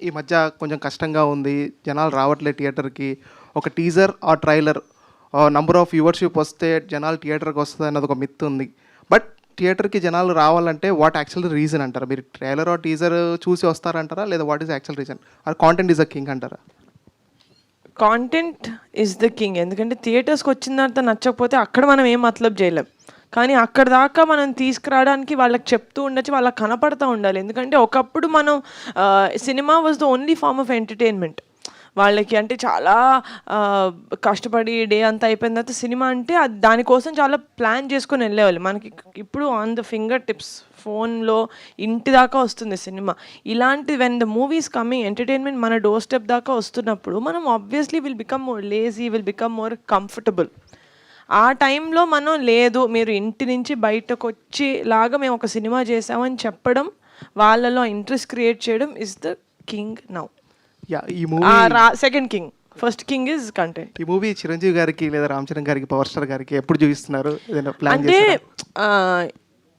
ఈ మధ్య కొంచెం కష్టంగా ఉంది, జనాలు రావట్లేదు థియేటర్కి. ఒక టీజర్ ఆ ట్రైలర్ నంబర్ ఆఫ్ వ్యూవర్షిప్ వస్తే జనాలు థియేటర్కి వస్తుంది అన్నది ఒక మిత్ ఉంది. బట్ థియేటర్కి జనాలు రావాలంటే వాట్ యాక్చువల్ రీజన్ అంటారా? మీరు ట్రైలర్ ఆ టీజర్ చూసి వస్తారంటారా, లేదా what is actual reason? Or content is a king అంటారా? Content is the king. ఎందుకంటే థియేటర్స్కి వచ్చిన తర్వాత నచ్చకపోతే అక్కడ మనం ఏం మతలబ్ చేయలేం. కానీ అక్కడ దాకా మనం తీసుకురావడానికి వాళ్ళకి చెప్తూ ఉండొచ్చు, వాళ్ళకి కనపడుతూ ఉండాలి. ఎందుకంటే ఒకప్పుడు మనం cinema was the only form of entertainment వాళ్ళకి. అంటే చాలా కష్టపడి డే అంతా అయిపోయిన తర్వాత సినిమా అంటే దానికోసం చాలా ప్లాన్ చేసుకొని వెళ్ళేవాళ్ళు. మనకి ఇప్పుడు ఆన్ ద ఫింగర్ టిప్స్ ఫోన్లో ఇంటి దాకా వస్తుంది సినిమా. ఇలాంటి when the movies coming entertainment మన డోర్ స్టెప్ దాకా వస్తున్నప్పుడు మనం obviously will become more lazy, will become more comfortable. ఆ టైంలో మనం లేదు మీరు ఇంటి నుంచి బయటకు వచ్చేలాగా మేము ఒక సినిమా చేసామని చెప్పడం, వాళ్ళలో ఇంట్రెస్ట్ క్రియేట్ చేయడం ఇస్ ద కింగ్ నౌ. ఈ movie second king, first king is content. ఈ మూవీ చిరంజీవి గారికి లేదా రామ్ చరణ్ గారికి, పవర్ స్టార్ గారికి ఎప్పుడు చూపిస్తున్నారు? ఏదైనా ప్లాన్ అంటే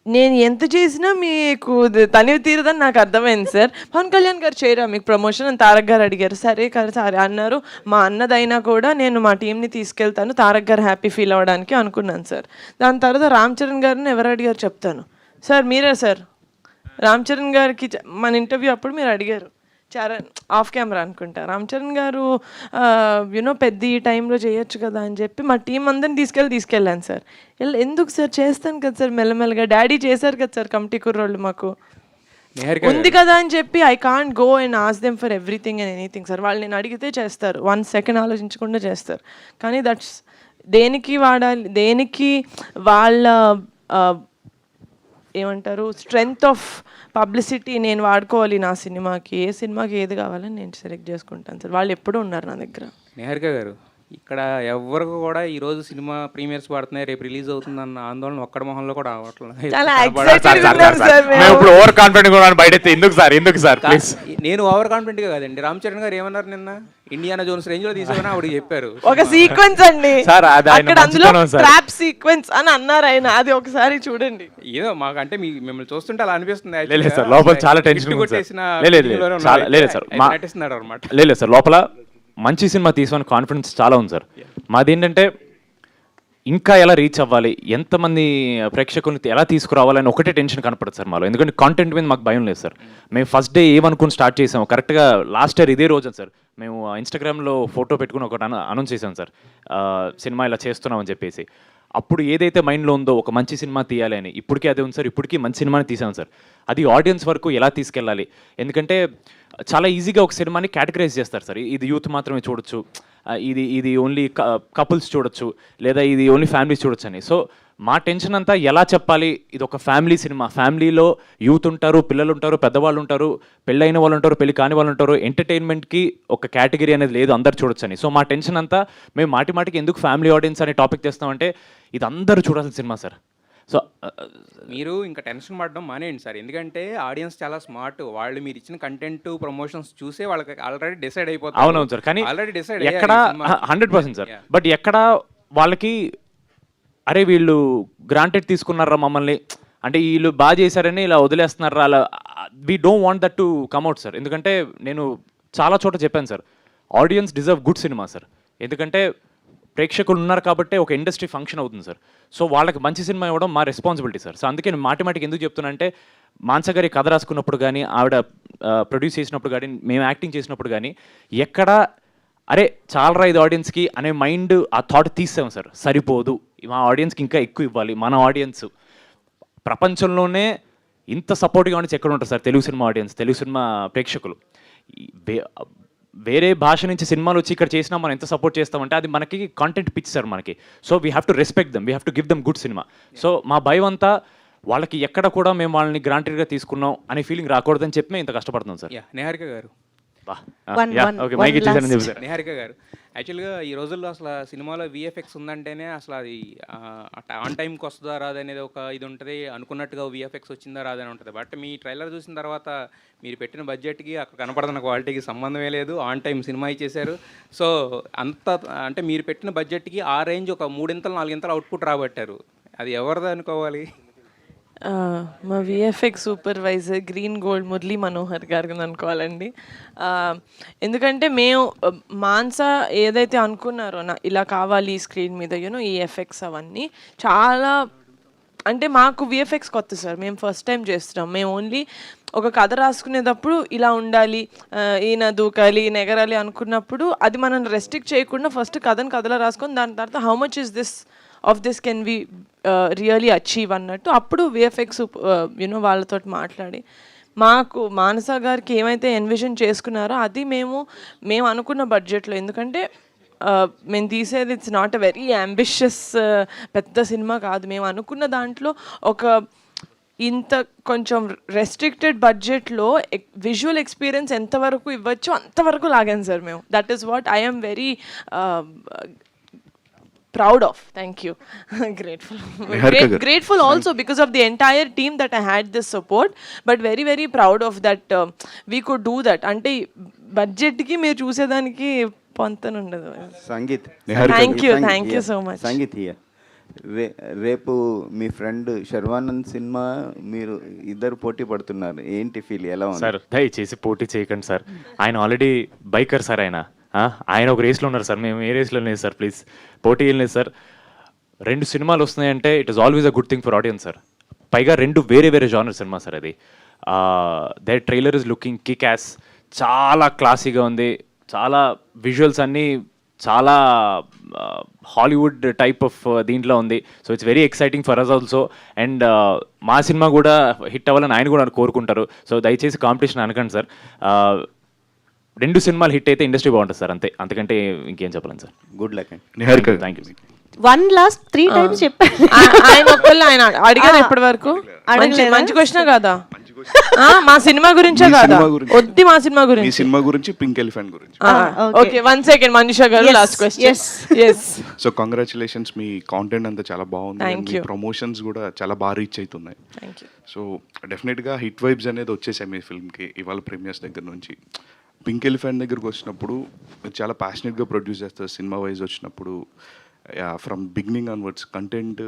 నేను ఎంత చేసినా మీకు తనివి తీరదని నాకు అర్థమైంది సార్. పవన్ కళ్యాణ్ గారు చేయరా మీకు ప్రమోషన్ అని తారక్ గారు అడిగారు. సరే సరే అన్నారు. మా అన్నదైనా కూడా నేను మా టీంని తీసుకెళ్తాను తారక్ గారు హ్యాపీ ఫీల్ అవ్వడానికి అనుకున్నాను సార్. దాని తర్వాత రామ్ చరణ్ గారిని ఎవరు అడిగారు చెప్తాను సార్. మీరే సార్ రామ్ చరణ్ గారికి మన ఇంటర్వ్యూ అప్పుడు మీరు అడిగారు, చరణ్ ఆఫ్ కెమెరా అనుకుంటా, రామ్ చరణ్ గారు యూనో పెద్ద ఈ టైంలో చేయొచ్చు కదా అని చెప్పి మా టీం అందరిని తీసుకెళ్ళాను సార్. ఎందుకు సార్ చేస్తాను కదా సార్ మెల్లమెల్లగా, డాడీ చేశారు కదా సార్ కమిటీ కుర్రోళ్ళు మాకు ఉంది కదా అని చెప్పి I can't go and ask them for everything and anything sir. వాళ్ళు నేను అడిగితే చేస్తారు, 1 సెకండ్ ఆలోచించకుండా చేస్తారు. కానీ దట్స్ దేనికి వాడాలి, దేనికి వాళ్ళ ఏమంటారు స్ట్రెంగ్త్ ఆఫ్ పబ్లిసిటీ నేను వాడుకోవాలి నా సినిమాకి. ఏ సినిమాకి ఏది కావాలని నేను సెలెక్ట్ చేసుకుంటాను సార్. వాళ్ళు ఎప్పుడూ ఉన్నారు నా దగ్గర. నిహారిక గారు, ఇక్కడ ఎవరికి కూడా ఈ రోజు సినిమా ప్రీమియర్స్ పడుతున్నాయి, రేపు రిలీజ్ అవుతుందన్న ఆందోళన ఒక్కడ మొహంలో కూడా ఓవర్ కాన్ఫిడెంట్ బయట ఎందుకు సార్ ప్లీజ్. నేను ఓవర్ కాన్ఫిడెంట్ గా కాదండి. రామ్ చరణ్ గారు ఏమన్నారు నిన్న, ఇండియానా జోన్స్ రేంజ్ లో తీసామని ఆవిడ చెప్పారు. ఒక సీక్వెన్స్ అండి అక్కడ, అందులో ట్రాప్ సీక్వెన్స్ అని అన్నారు ఆయన. అది ఒకసారి చూడండి. ఏదో మాకు అంటే మిమ్మల్ని చూస్తుంటే అలా అనిపిస్తుంది. లోపల చాలా టెన్షన్ నటిస్తున్నాడు అనమాట. లేదు సార్, లోపల మంచి సినిమా తీసుకుని కాన్ఫిడెన్స్ చాలా ఉంది సార్. మాది ఏంటంటే ఇంకా ఎలా రీచ్ అవ్వాలి, ఎంతమంది ప్రేక్షకుల్ని ఎలా తీసుకురావాలని ఒకటే టెన్షన్ కనపడదు సార్ మాలో. ఎందుకంటే కాంటెంట్ మీద మాకు భయం లేదు సార్. మేము ఫస్ట్ డే ఏమనుకుని స్టార్ట్ చేసాము, కరెక్ట్గా లాస్ట్ ఇయర్ ఇదే రోజు సార్ మేము ఇన్స్టాగ్రామ్లో ఫోటో పెట్టుకుని ఒకటి అనౌన్స్ చేసాం సార్, సినిమా ఇలా చేస్తున్నామని చెప్పేసి. అప్పుడు ఏదైతే మైండ్లో ఉందో ఒక మంచి సినిమా తీయాలి అని, ఇప్పటికీ అదే ఉంది సార్. ఇప్పటికీ మంచి సినిమాని తీసాం సార్. అది ఆడియన్స్ వరకు ఎలా తీసుకెళ్ళాలి, ఎందుకంటే చాలా ఈజీగా ఒక సినిమాని కేటగరైజ్ చేస్తారు సార్. ఇది యూత్ మాత్రమే చూడొచ్చు, ఇది ఓన్లీ కపుల్స్ చూడొచ్చు, లేదా ఇది ఓన్లీ ఫ్యామిలీస్ చూడొచ్చు అని. సో మా టెన్షన్ అంతా ఎలా చెప్పాలి, ఇది ఒక ఫ్యామిలీ సినిమా, ఫ్యామిలీలో యూత్ ఉంటారు, పిల్లలు ఉంటారు, పెద్దవాళ్ళు ఉంటారు, పెళ్ళైన వాళ్ళు ఉంటారు, పెళ్లి కాని వాళ్ళు ఉంటారు. ఎంటర్టైన్మెంట్కి ఒక కేటగిరీ అనేది లేదు, అందరు చూడొచ్చు అని. సో మా టెన్షన్ అంతా మేము మాటికి ఎందుకు ఫ్యామిలీ ఆడియన్స్ అనే టాపిక్ తెస్తామంటే ఇది అందరూ చూడాల్సిన సినిమా సార్. సో మీరు ఇంకా టెన్షన్ పడడం మానేయండి సార్. ఎందుకంటే ఆడియన్స్ చాలా స్మార్ట్. వాళ్ళు మీరు ఇచ్చిన కంటెంట్ ప్రమోషన్స్ చూసే వాళ్ళకి ఆల్రెడీ డిసైడ్ అయిపోతారు. అవునవును సార్, కానీ ఆల్రెడీ డిసైడ్ ఎక్కడ 100% సార్. బట్ ఎక్కడ వాళ్ళకి అరే వీళ్ళు గ్రాంటెడ్ తీసుకున్నారా మమ్మల్ని, అంటే వీళ్ళు బాగా చేశారని ఇలా వదిలేస్తున్నారా, అలా we don't want that to come out sir. ఎందుకంటే నేను చాలా చోట చెప్పాను sir, audience deserve good cinema sir. ఎందుకంటే ప్రేక్షకులు ఉన్నారు కాబట్టి ఒక ఇండస్ట్రీ ఫంక్షన్ అవుతుంది సార్. సో వాళ్ళకి మంచి సినిమా ఇవ్వడం మా రెస్పాన్సిబిలిటీ సార్. సో అందుకే నేను మాటికి ఎందుకు చెప్తున్నా అంటే, మాన్స గారి కథ రాసుకున్నప్పుడు కానీ, ఆవిడ ప్రొడ్యూస్ చేసినప్పుడు కానీ, మేము యాక్టింగ్ చేసినప్పుడు కానీ ఎక్కడ అరే చాలరా ఇది ఆడియన్స్కి అనే మైండ్ ఆ థాట్ తీసాం సార్. సరిపోదు, మా ఆడియన్స్కి ఇంకా ఎక్కువ ఇవ్వాలి. మన ఆడియన్స్ ప్రపంచంలోనే ఇంత సపోర్టివ్గా ఆడియన్స్ ఎక్కడ ఉంటారు sir? Telugu cinema audience, Telugu cinema ప్రేక్షకులు. వేరే భాష నుంచి సినిమాలు వచ్చి ఇక్కడ చేసినా మనం ఎంత సపోర్ట్ చేస్తామంటే అది మనకి కాంటెంట్ పిచ్ సార్ మనకి. So we have to respect them, we have to give them good cinema. So మా భయం అంతా వాళ్ళకి ఎక్కడ కూడా మేము వాళ్ళని గ్రాంటెడ్గా తీసుకున్నాం అనే ఫీలింగ్ రాకూడదని చెప్పి మేము ఇంత కష్టపడుతున్నాం సార్. నిహారిక గారు, ఓకే మైక్ ఇచ్చేసారని చెప్పారు. నిహారిక గారు, యాక్చువల్గా ఈ రోజుల్లో అసలు సినిమాలో విఎఫ్ఎక్స్ ఉందంటేనే అసలు అది ఆన్ టైంకి వస్తుందా రాదనేది ఒక ఇది ఉంటుంది, అనుకున్నట్టుగా విఎఫ్ఎక్స్ వచ్చిందా రాదని ఉంటుంది. బట్ మీ ట్రైలర్ చూసిన తర్వాత మీరు పెట్టిన బడ్జెట్కి అక్కడ కనపడుతున్న క్వాలిటీకి సంబంధమే లేదు, ఆన్ టైం సినిమా ఇచ్చేశారు. సో అంత అంటే మీరు పెట్టిన బడ్జెట్కి ఆ రేంజ్ ఒక 3-4 అవుట్పుట్ రాబట్టారు. అది ఎవరిది అనుకోవాలి? మా VFX supervisor green gold Murali Manohar గారిని అనుకోవాలండి. ఎందుకంటే మేము మాన్సా ఏదైతే అనుకున్నారో ఇలా కావాలి స్క్రీన్ మీద ఈ ఎఫెక్ట్స్ అవన్నీ చాలా అంటే మాకు విఎఫ్ఎక్స్ కొత్త సార్, మేము ఫస్ట్ టైం చేస్తున్నాం. మేము ఓన్లీ ఒక కథ రాసుకునేటప్పుడు ఇలా ఉండాలి, ఈయన దూకాలి, ఈయన ఎగరాలి అనుకున్నప్పుడు అది మనం రెస్ట్రిక్ట్ చేయకుండా ఫస్ట్ కథలా రాసుకొని దాని తర్వాత how much is this of this can we really achieve అన్నట్టు అప్పుడు విఎఫ్ఎక్స్ వాళ్ళతో మాట్లాడి మాకు మానస గారికి ఏమైతే ఎన్విజన్ చేసుకున్నారో అది మేము అనుకున్న బడ్జెట్లో. ఎందుకంటే మేము తీసేది it's not a very ambitious పెద్ద సినిమా కాదు. మేము అనుకున్న దాంట్లో ఒక ఇంత కొంచెం రెస్ట్రిక్టెడ్ బడ్జెట్లో విజువల్ ఎక్స్పీరియన్స్ ఎంతవరకు ఇవ్వచ్చో అంతవరకు లాగాను సార్ మేము. That is what I am very proud of. Thank you. Grateful also because of the entire team that I had this support, but very very proud of that we could do that. Ante budget ki meer chusedaniki pontan undadu. Sangeet, thank you so much. Sangeet రేపు మీ friend Sharwanand cinema మీరు ఇద్దరు పోటీ పడుతున్నారు, ఏంటి feel, ఎలా ఉంది sir? దయచేసి పోటీ చేయకండి సార్, ఆయన ఆల్రెడీ బైకర్ సార్, ఆయన ఒక రేస్లో ఉన్నారు సార్, మేము ఏ రేస్లో లేదు సార్, ప్లీజ్ పోటీ ఏం లేదు సార్. 2 సినిమాలు వస్తున్నాయంటే it is always a good thing for audience sir. పైగా 2 వేరే జానర్ సినిమా సార్. అది that trailer is looking kick ass, చాలా క్లాసీగా ఉంది, చాలా విజువల్స్ అన్నీ చాలా హాలీవుడ్ టైప్ ఆఫ్ దీంట్లో ఉంది. So it's very exciting for us also. And మా సినిమా కూడా హిట్ అవ్వాలని ఆయన కూడా కోరుకుంటారు. సో దయచేసి కాంపిటీషన్ అనకండి సార్. 2 సినిమాలు హిట్ అయితే ఇండస్ట్రీ బాగుంటుంది సార్, అంతే, అంతకంటే ఇంకేం చెప్పలేను sir. Good luck. Niharika, thank you. 1 last 3 times చెప్పారు ఆయన అడిగారు ఇప్పటి వరకు. మంచి క్వశ్చన్ కదా, మా సినిమా గురించే కదా, వద్ది మా సినిమా గురించి. మీ సినిమా గురించి, పింక్ ఎలిఫెంట్ గురించి. ఓకే, 1 second మనీషా గారు, last question. yes so congratulations, మీ కాంటెంట్ అంతా చాలా బాగుంది, మీ ప్రమోషన్స్ కూడా చాలా బాగా రీచ్ అవుతున్నాయి. సో డెఫినెట్గా హిట్ వైబ్స్ అనేది వచ్చేసాయి మీ ఫిల్మ్కి ఇవాళ ప్రీమియర్స్ దగ్గర నుంచి. పింక్ ఎలిఫెంట్ దగ్గరకు వచ్చినప్పుడు మీరు చాలా ప్యాషనెట్గా ప్రొడ్యూస్ చేస్తారు. సినిమా వైజ్ వచ్చినప్పుడు from beginning onwards content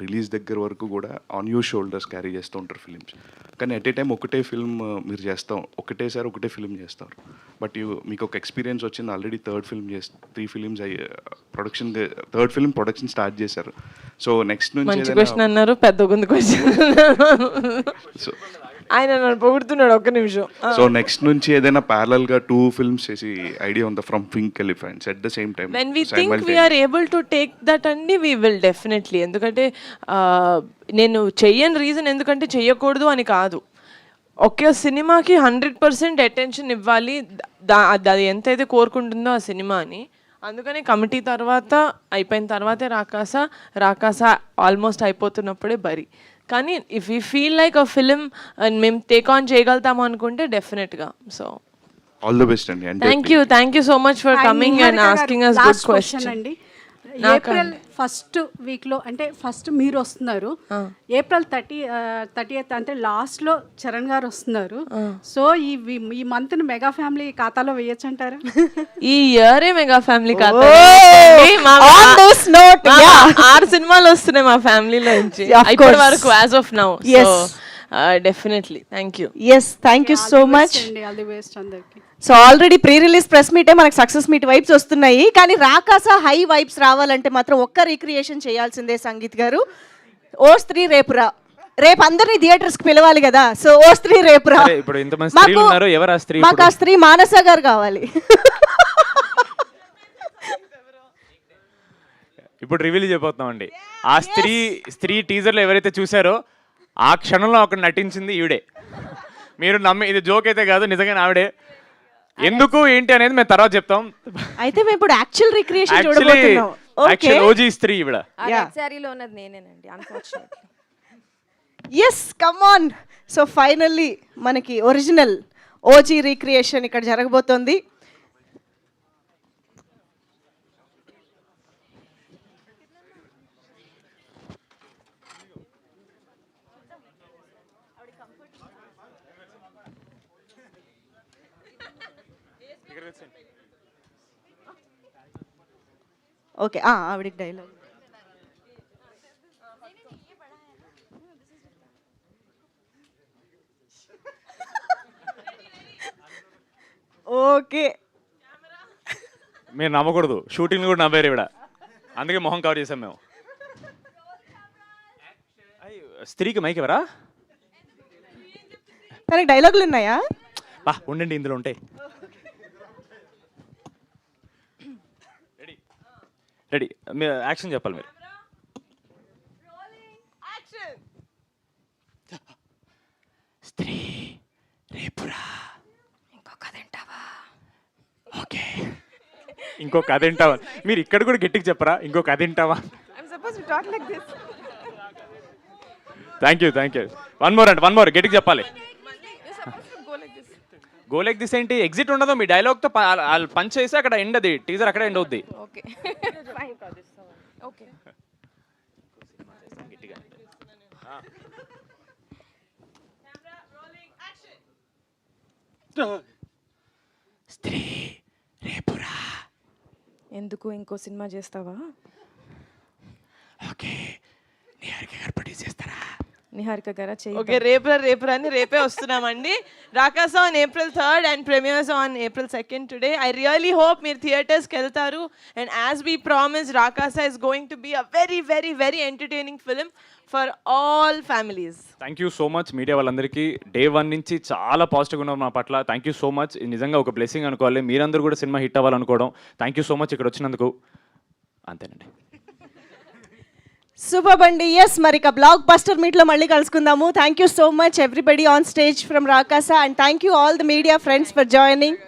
release దగ్గర వరకు కూడా ఆన్ యూ షోల్డర్స్ క్యారీ చేస్తూ ఉంటారు ఫిలిమ్స్. కానీ ఎట్ ఏ టైం ఒకటే ఫిల్మ్ మీరు చేస్తాం, ఒకటేసారి ఒకటే ఫిల్మ్ చేస్తారు. బట్ మీకు ఒక ఎక్స్పీరియన్స్ వచ్చింది, already 3rd films production, 3rd film production start చేశారు. సో నెక్స్ట్ నుంచి క్వశ్చన్ అన్నారు, పెద్ద గుంది క్వశ్చన్. సో ఆయన నన్ను పొగుడుతున్నాడు, ఒక్క నిమిషం. సో నెక్స్ట్ నుంచి ఏదైనా ప్యారలల్ గా 2 ఫిల్మ్స్ చేసి ఐడియా ఉందా from pink elephants at the same time? when we think we are able to take that అండి, we will definitely. ఎందుకంటే నేను చెయ్యని రీజన్ ఎందుకంటే చెయ్యకూడదు అని కాదు, ఒకే సినిమాకి 100% అటెన్షన్ ఇవ్వాలి, అది ఎంతైతే కోరుకుంటుందో ఆ సినిమా అని. అందుకని కమిటీ తర్వాత అయిపోయిన తర్వాతే రాకాస ఆల్మోస్ట్ అయిపోతున్నప్పుడే బరి. కానీ if you feel like a film మేము టేక్ ఆన్ చేయగలుగుతాము అనుకుంటే డెఫినెట్గా. సో ఆల్ ది బెస్ట్ అండి. Thank you so much for coming and asking us good question అండి. ఏప్రిల్ ఫస్ట్ వీక్లో అంటే ఫస్ట్ మీరు వస్తున్నారు, ఏప్రిల్ 30th అంటే లాస్ట్లో చరణ్ గారు వస్తున్నారు. సో ఈ మంత్ మెగా ఫ్యామిలీ ఖాతాలో వేయచ్చు అంటారా? ఈ ఇయరే మెగా ఫ్యామిలీ ఖాతా. 6 సినిమాలు వస్తున్నాయి మా ఫ్యామిలీలో నుంచి ఇప్పటి వరకు as of now. Definitely thank you. Thank you so much. All the best అందరికి. So already pre release press మీటే మనకు సక్సెస్ మీట్ వైబ్స్ వస్తున్నాయి, కానీ రాకాస హై వైబ్స్ రావాలంటే మాత్రం ఒక్క రీక్రియేషన్ చేయాల్సిందే సంగీత్ గారు. ఓ స్త్రీ రేపురా, రేపు అందరినీ థియేటర్స్కి పిలవాలి కదా. సో ఓ స్త్రీ రేపురా, మాకు ఆ స్త్రీ మానస గారు కావాలి. ఇప్పుడు రివీల్ చేయబోతున్నామండి. ఆ స్త్రీ టీజర్లో ఎవరైతే చూసారో ఆ క్షణంలో అక్కడ నటించింది ఈవిడే. మీరు నమ్మి, ఇది జోక్ అయితే కాదు, నిజంగా ఆవిడే. ఎందుకు ఏంటి అనేది మేము తర్వాత చెప్తాం. అయితే మేము ఇప్పుడు యాక్చువల్ రీక్రియేషన్ చూడబోతున్నాం. యాక్చువల్ ఓజీ స్త్రీ ఈవిడ. సారీలో ఉన్నది నేనేనండి, unfortunately. Yes, come on. So finally మనకి ఒరిజినల్ ఓజీ రీక్రియేషన్ ఇక్కడ జరగబోతోంది. ఓకే, ఆవిడకి డైలాగ్. ఓకే, మీరు నమ్మకూడదు, షూటింగ్ కూడా నవ్వారు ఇవిడ, అందుకే మొహం కవర్ చేసాం మేము. స్త్రీకి మైక్ ఎవరా? తనకి డైలాగులు ఉన్నాయా? బా ఉండండి, ఇందులో ఉంటాయి. రెడీ, మీరు యాక్షన్ చెప్పాలి. మీరు స్త్రీ రేపురా, ఇంకో కథ వింటావా? ఓకే, ఇంకో కథ వింటావా? మీరు ఇక్కడ కూడా గట్టిగా చెప్పరా, ఇంకో కథ వింటావా? Thank you. వన్ మోర్ అంటే వన్ మోర్ గట్టిగా చెప్పాలి. గో లైక్ దిస్ ఏంటి? ఎగ్జిట్ ఉండదు, మీ డైలాగ్తో పంచ్ చేసి అక్కడ ఎండ్, అది టీజర్ అక్కడ ఎండ్ అవుద్ది. స్త్రీ రేపురా, ఎందుకు ఇంకో సినిమా చేస్తావా? ఓకే, నిహారిక గారు ప్రొడ్యూస్ చేస్తారా? నిహారిక గారా చేయి. ఓకే, రేపురా అని రేపే వస్తున్నామండి. రాకాసా on April 3rd and premieres on April 2nd today. I really hope మీరు థియేటర్స్కి వెళ్తారు. And as we promised, Rakasa is going to be a very, very, very entertaining film for all families. Thank you so much media వాళ్ళందరికీ. Day 1 నుంచి చాలా పాజిటివ్గా ఉన్నారు మా పట్ల. Thank you so much. నిజంగా ఒక బ్లెస్సింగ్ అనుకోవాలి, మీరందరూ కూడా సినిమా హిట్ అవ్వాలనుకోవడం. థ్యాంక్ యూ సో మచ్ ఇక్కడ వచ్చినందుకు. అంతేనండి. సూపర్ అండి. ఎస్, మరి ఇక బ్లాక్ బస్టర్ మీట్లో మళ్ళీ కలుసుకుందాము. Thank you so much everybody on stage from Rakasa, and thank you all the media friends for joining.